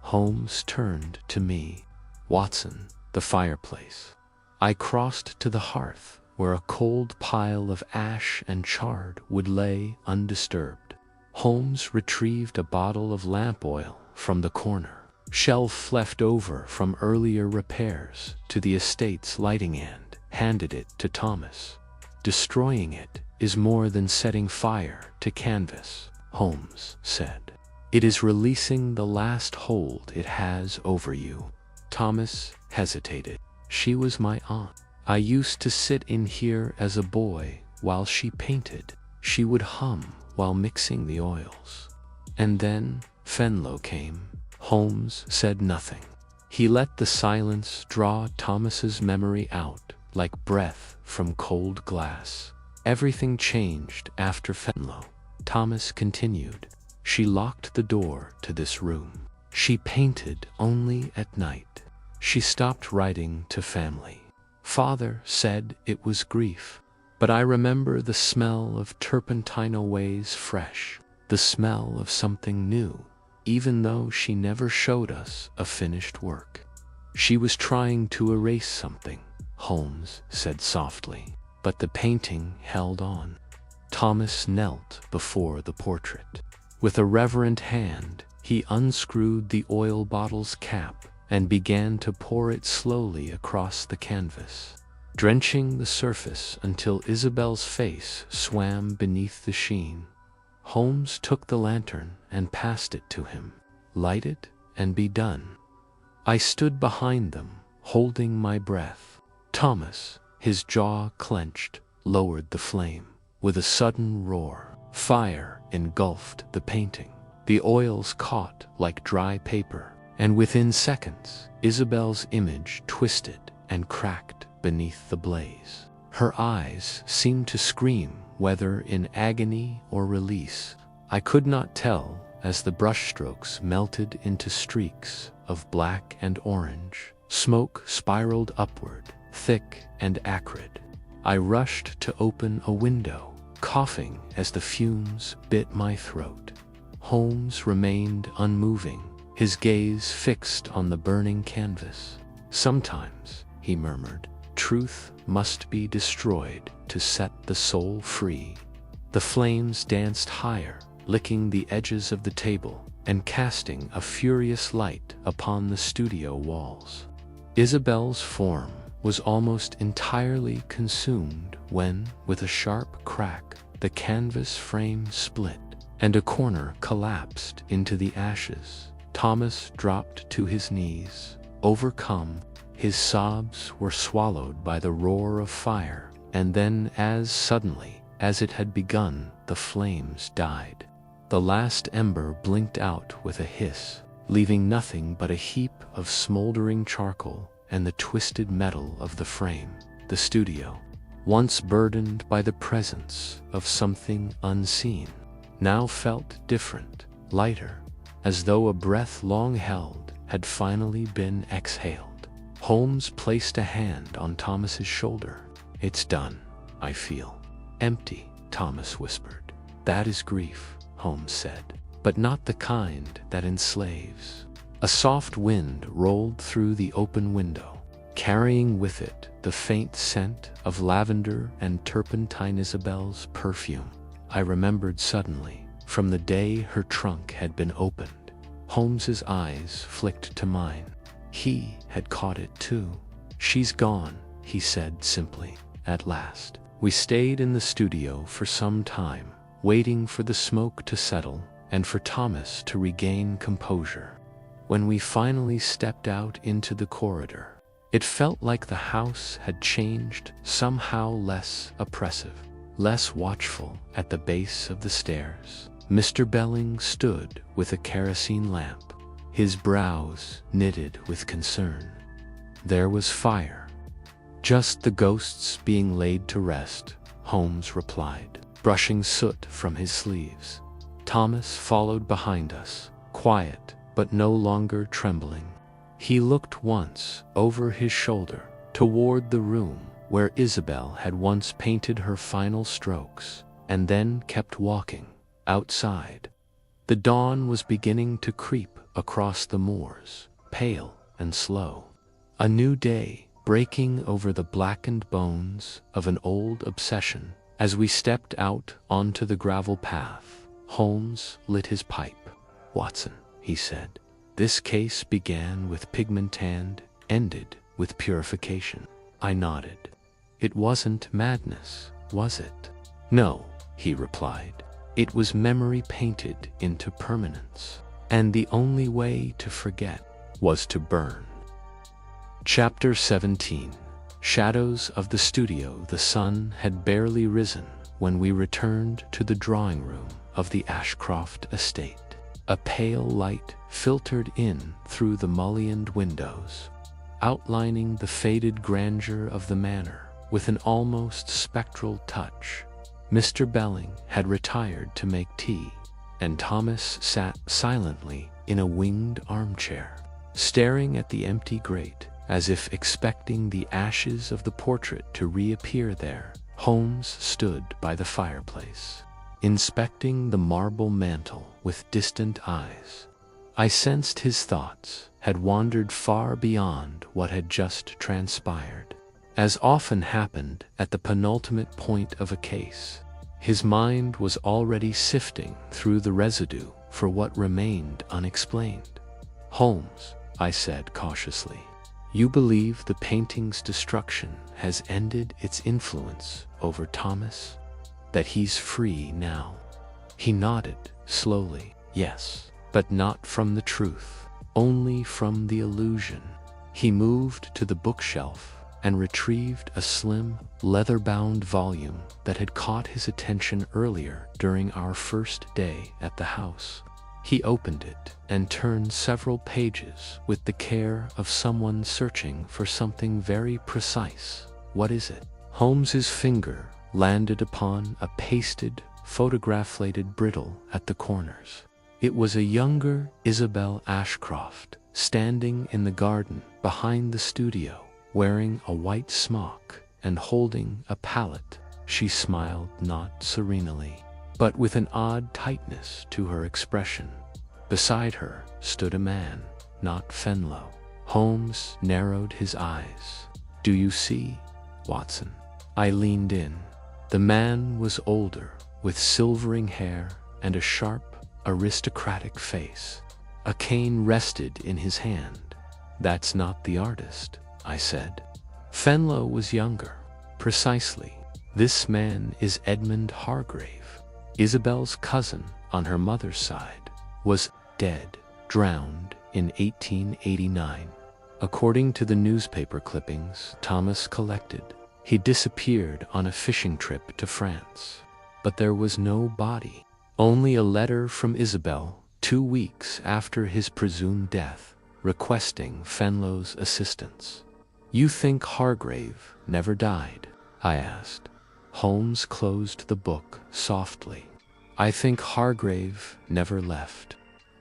Holmes turned to me. "Watson, the fireplace." I crossed to the hearth, where a cold pile of ash and charred wood lay undisturbed. Holmes retrieved a bottle of lamp oil from the corner, shelf left over from earlier repairs to the estate's lighting, and handed it to Thomas. "Destroying it is more than setting fire to canvas," Holmes said. "It is releasing the last hold it has over you." Thomas hesitated. "She was my aunt. I used to sit in here as a boy while she painted. She would hum while mixing the oils. And then Fenlo came." Holmes said nothing. He let the silence draw Thomas's memory out like breath from cold glass. "Everything changed after Fenlo," Thomas continued. "She locked the door to this room. She painted only at night. She stopped writing to family. Father said it was grief, but I remember the smell of turpentine always fresh, the smell of something new, even though she never showed us a finished work. She was trying to erase something," Holmes said softly, "but the painting held on." Thomas knelt before the portrait. With a reverent hand, he unscrewed the oil bottle's cap and began to pour it slowly across the canvas, drenching the surface until Isabel's face swam beneath the sheen. Holmes took the lantern and passed it to him. "Light it and be done." I stood behind them, holding my breath. Thomas, his jaw clenched, lowered the flame. With a sudden roar, fire engulfed the painting. The oils caught like dry paper, and within seconds, Isabel's image twisted and cracked beneath the blaze. Her eyes seemed to scream, whether in agony or release. I could not tell, as the brushstrokes melted into streaks of black and orange. Smoke spiraled upward, thick and acrid. I rushed to open a window, coughing as the fumes bit my throat. Holmes remained unmoving, his gaze fixed on the burning canvas. Sometimes, he murmured, truth must be destroyed to set the soul free. The flames danced higher, licking the edges of the table and casting a furious light upon the studio walls. Isabel's form was almost entirely consumed when, with a sharp crack, the canvas frame split and a corner collapsed into the ashes. Thomas dropped to his knees, overcome. His sobs were swallowed by the roar of fire, and then, as suddenly as it had begun, the flames died. The last ember blinked out with a hiss, leaving nothing but a heap of smoldering charcoal and the twisted metal of the frame. The studio, once burdened by the presence of something unseen, now felt different, lighter, as though a breath long held had finally been exhaled. Holmes placed a hand on Thomas's shoulder. "It's done, I feel." "Empty," Thomas whispered. "That is grief," Holmes said, "but not the kind that enslaves." A soft wind rolled through the open window, carrying with it the faint scent of lavender and turpentine. Isabel's perfume, I remembered suddenly, from the day her trunk had been opened. Holmes's eyes flicked to mine. He had caught it too. "She's gone," he said simply, at last. We stayed in the studio for some time, waiting for the smoke to settle and for Thomas to regain composure. When we finally stepped out into the corridor, it felt like the house had changed, somehow less oppressive, less watchful. At the base of the stairs, Mr. Belling stood with a kerosene lamp, his brows knitted with concern. "There was fire. Just the ghosts being laid to rest," Holmes replied, brushing soot from his sleeves. Thomas followed behind us, quiet but no longer trembling. He looked once over his shoulder toward the room where Isabel had once painted her final strokes, and then kept walking. Outside, the dawn was beginning to creep across the moors, pale and slow. A new day breaking over the blackened bones of an old obsession. As we stepped out onto the gravel path, Holmes lit his pipe. "Watson," he said, "this case began with pigment and ended with purification." I nodded. "It wasn't madness, was it?" "No," he replied. "It was memory painted into permanence. And the only way to forget was to burn." Chapter 17. Shadows of the studio. The sun had barely risen when we returned to the drawing room of the Ashcroft estate. A pale light filtered in through the mullioned windows, outlining the faded grandeur of the manor with an almost spectral touch. Mr. Belling had retired to make tea, and Thomas sat silently in a winged armchair, staring at the empty grate, as if expecting the ashes of the portrait to reappear there. Holmes stood by the fireplace, inspecting the marble mantel with distant eyes. I sensed his thoughts had wandered far beyond what had just transpired. As often happened at the penultimate point of a case, his mind was already sifting through the residue for what remained unexplained. "Holmes," I said cautiously, "you believe the painting's destruction has ended its influence over Thomas? That he's free now?" He nodded slowly. "Yes, but not from the truth, only from the illusion." He moved to the bookshelf and retrieved a slim, leather-bound volume that had caught his attention earlier during our first day at the house. He opened it and turned several pages with the care of someone searching for something very precise. "What is it?" Holmes's finger landed upon a pasted, photograph-lated brittle at the corners. It was a younger Isabel Ashcroft, standing in the garden behind the studio, wearing a white smock and holding a palette. She smiled not serenely, but with an odd tightness to her expression. Beside her stood a man, not Fenlow, Holmes narrowed his eyes. "Do you see, Watson?" I leaned in. The man was older, with silvering hair and a sharp, aristocratic face. A cane rested in his hand. "That's not the artist," I said. Fenlo was younger. "Precisely. This man is Edmund Hargrave. Isabel's cousin on her mother's side was dead, drowned in 1889. According to the newspaper clippings Thomas collected, he disappeared on a fishing trip to France. But there was no body, only a letter from Isabel 2 weeks after his presumed death, requesting Fenlo's assistance. "You think Hargrave never died?" I asked. Holmes closed the book softly. "I think Hargrave never left."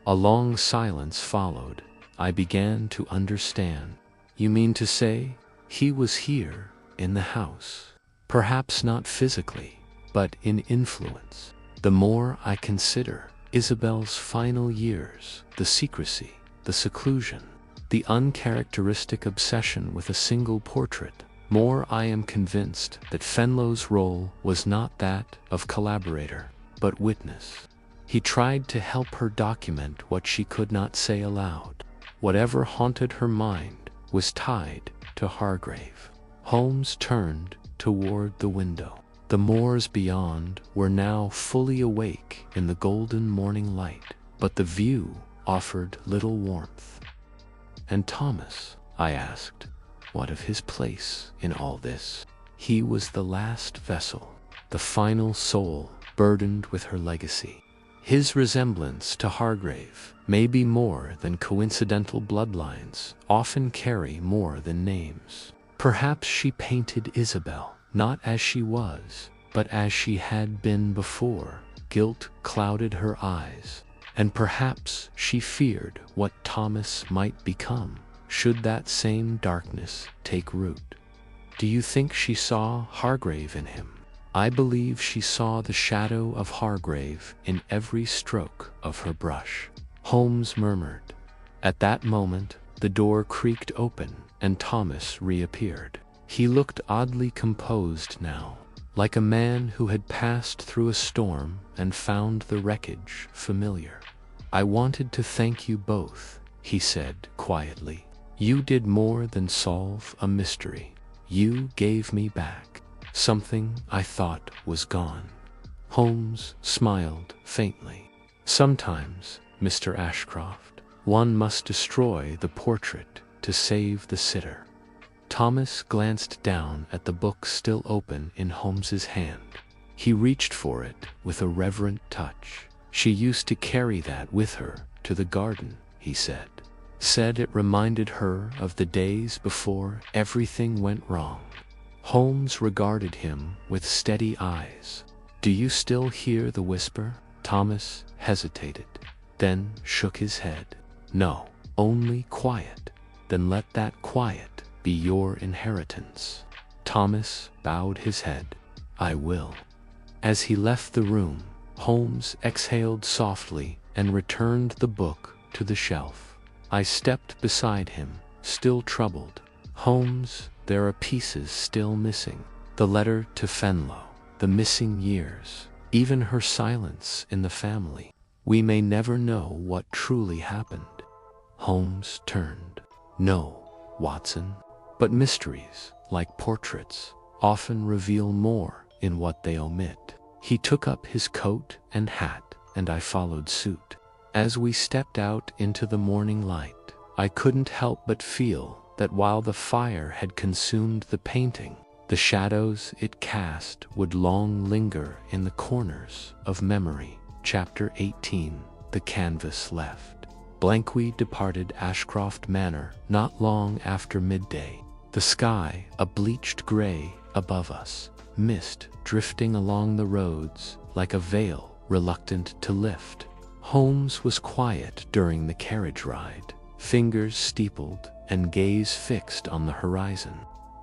A long silence followed. I began to understand. "You mean to say he was here in the house? Perhaps not physically, but in influence. The more I consider Isabel's final years, the secrecy, the seclusion, the uncharacteristic obsession with a single portrait, more I am convinced that Fenlo's role was not that of collaborator, but witness. He tried to help her document what she could not say aloud. Whatever haunted her mind was tied to Hargrave." Holmes turned toward the window. The moors beyond were now fully awake in the golden morning light, but the view offered little warmth. "And Thomas?" I asked. "What of his place in all this?" "He was the last vessel, the final soul burdened with her legacy. His resemblance to Hargrave may be more than coincidental. Bloodlines often carry more than names. Perhaps she painted Isabel, not as she was, but as she had been before. Guilt clouded her eyes, and perhaps she feared what Thomas might become, should that same darkness take root. Do you think she saw Hargrave in him?" "I believe she saw the shadow of Hargrave in every stroke of her brush," Holmes murmured. At that moment, the door creaked open and Thomas reappeared. He looked oddly composed now, like a man who had passed through a storm and found the wreckage familiar. "I wanted to thank you both," he said quietly. "You did more than solve a mystery. You gave me back something I thought was gone." Holmes smiled faintly. "Sometimes, Mr. Ashcroft, one must destroy the portrait to save the sitter." Thomas glanced down at the book still open in Holmes's hand. He reached for it with a reverent touch. "She used to carry that with her to the garden," he said. "Said it reminded her of the days before everything went wrong." Holmes regarded him with steady eyes. "Do you still hear the whisper?" Thomas hesitated, then shook his head. "No, only quiet." "Then let that quiet be your inheritance." Thomas bowed his head. "I will." As he left the room, Holmes exhaled softly and returned the book to the shelf. I stepped beside him, still troubled. "Holmes, there are pieces still missing. The letter to Fenlo, the missing years, even her silence in the family. We may never know what truly happened." Holmes turned. "No, Watson, but mysteries, like portraits, often reveal more in what they omit." He took up his coat and hat, and I followed suit. As we stepped out into the morning light, I couldn't help but feel that while the fire had consumed the painting, the shadows it cast would long linger in the corners of memory. Chapter 18. The Canvas Left. We departed Ashcroft Manor not long after midday. The sky a bleached gray above us, mist drifting along the roads like a veil reluctant to lift. Holmes was quiet during the carriage ride, fingers steepled and gaze fixed on the horizon,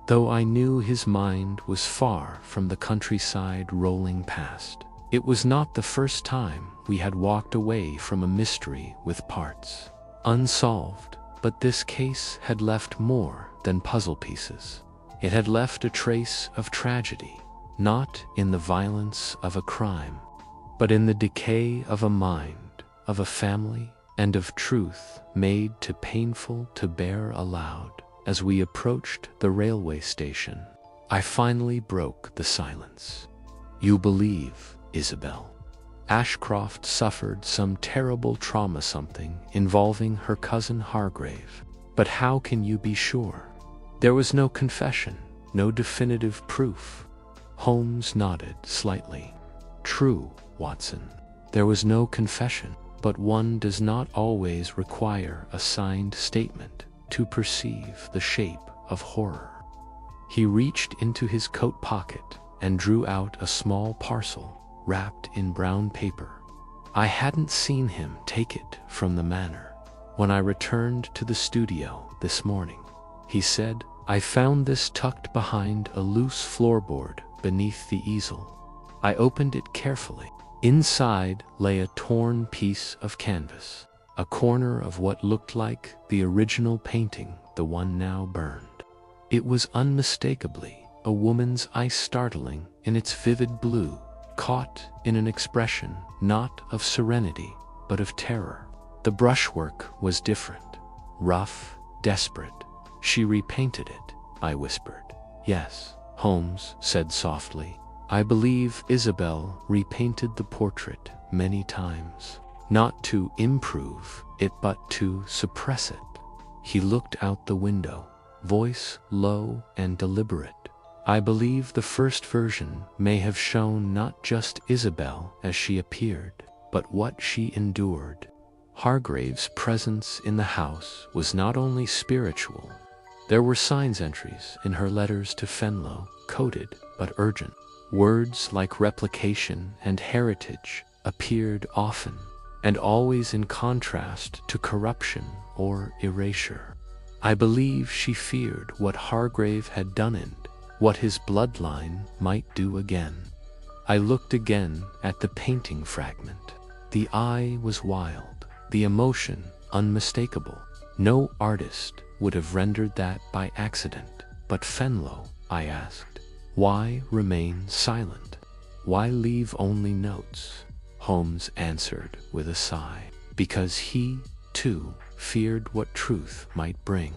though I knew his mind was far from the countryside rolling past. It was not the first time we had walked away from a mystery with parts unsolved. But this case had left more than puzzle pieces. It had left a trace of tragedy, not in the violence of a crime, but in the decay of a mind, of a family, and of truth made too painful to bear aloud. As we approached the railway station, I finally broke the silence. "You believe, Isabel, Ashcroft suffered some terrible trauma, something involving her cousin Hargrave. But how can you be sure? There was no confession, no definitive proof." Holmes nodded slightly. "True, Watson. There was no confession, but one does not always require a signed statement to perceive the shape of horror." He reached into his coat pocket and drew out a small parcel wrapped in brown paper. "I hadn't seen him take it from the manor when I returned to the studio this morning," he said. "I found this tucked behind a loose floorboard beneath the easel. I opened it carefully. Inside lay a torn piece of canvas, a corner of what looked like the original painting, the one now burned. It was unmistakably a woman's eyes, startling in its vivid blue, caught in an expression not of serenity, but of terror. The brushwork was different, rough, desperate. She repainted it," I whispered. "Yes," Holmes said softly. "I believe Isabel repainted the portrait many times, not to improve it but to suppress it." He looked out the window, voice low and deliberate. "I believe the first version may have shown not just Isabel as she appeared, but what she endured. Hargrave's presence in the house was not only spiritual. There were signs, entries in her letters to Fenlo, coded but urgent. Words like replication and heritage appeared often, and always in contrast to corruption or erasure. I believe she feared what Hargrave had done and what his bloodline might do again." I looked again at the painting fragment. The eye was wild, the emotion unmistakable. No artist would have rendered that by accident. "But Fenlo," I asked, "why remain silent? Why leave only notes?" Holmes answered with a sigh. "Because he, too, feared what truth might bring.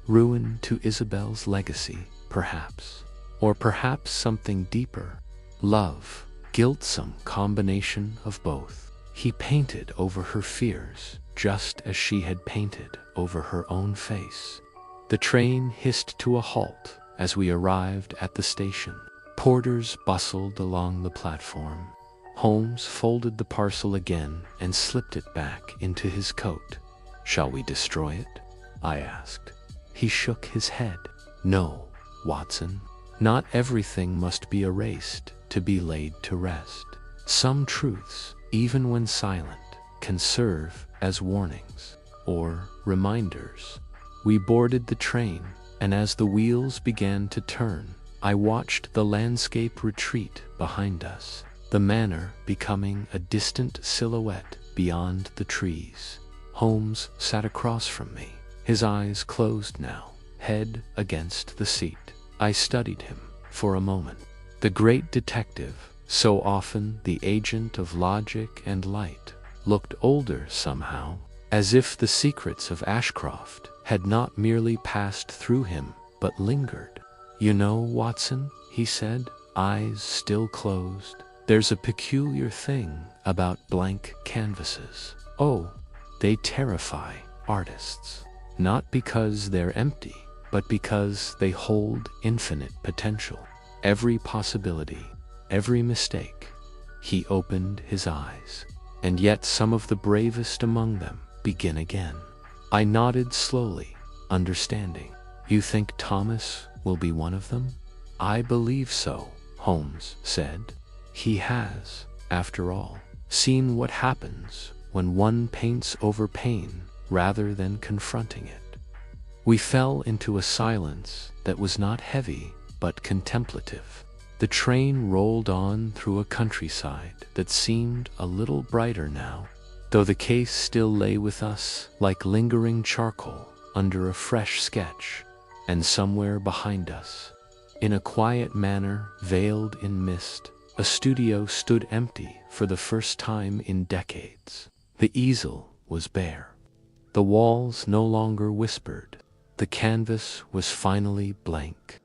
Ruin to Isabel's legacy, perhaps. Or perhaps something deeper. Love, guilt, some combination of both. He painted over her fears, just as she had painted over her own face." The train hissed to a halt as we arrived at the station. Porters bustled along the platform. Holmes folded the parcel again and slipped it back into his coat. "Shall we destroy it?" I asked. He shook his head. "No, Watson. Not everything must be erased to be laid to rest. Some truths, even when silent, can serve as warnings or reminders." We boarded the train, and as the wheels began to turn, I watched the landscape retreat behind us, the manor becoming a distant silhouette beyond the trees. Holmes sat across from me, his eyes closed now, head against the seat. I studied him for a moment. The great detective, so often the agent of logic and light, looked older somehow, as if the secrets of Ashcroft had not merely passed through him, but lingered. "You know, Watson," he said, eyes still closed, "there's a peculiar thing about blank canvases. Oh, they terrify artists. Not because they're empty, but because they hold infinite potential. Every possibility, every mistake." He opened his eyes. "And yet some of the bravest among them begin again." I nodded slowly, understanding. "You think Thomas will be one of them?" "I believe so," Holmes said. "He has, after all, seen what happens when one paints over pain rather than confronting it." We fell into a silence that was not heavy, but contemplative. The train rolled on through a countryside that seemed a little brighter now, though the case still lay with us like lingering charcoal under a fresh sketch, and somewhere behind us, in a quiet manner veiled in mist, a studio stood empty for the first time in decades. The easel was bare. The walls no longer whispered. The canvas was finally blank.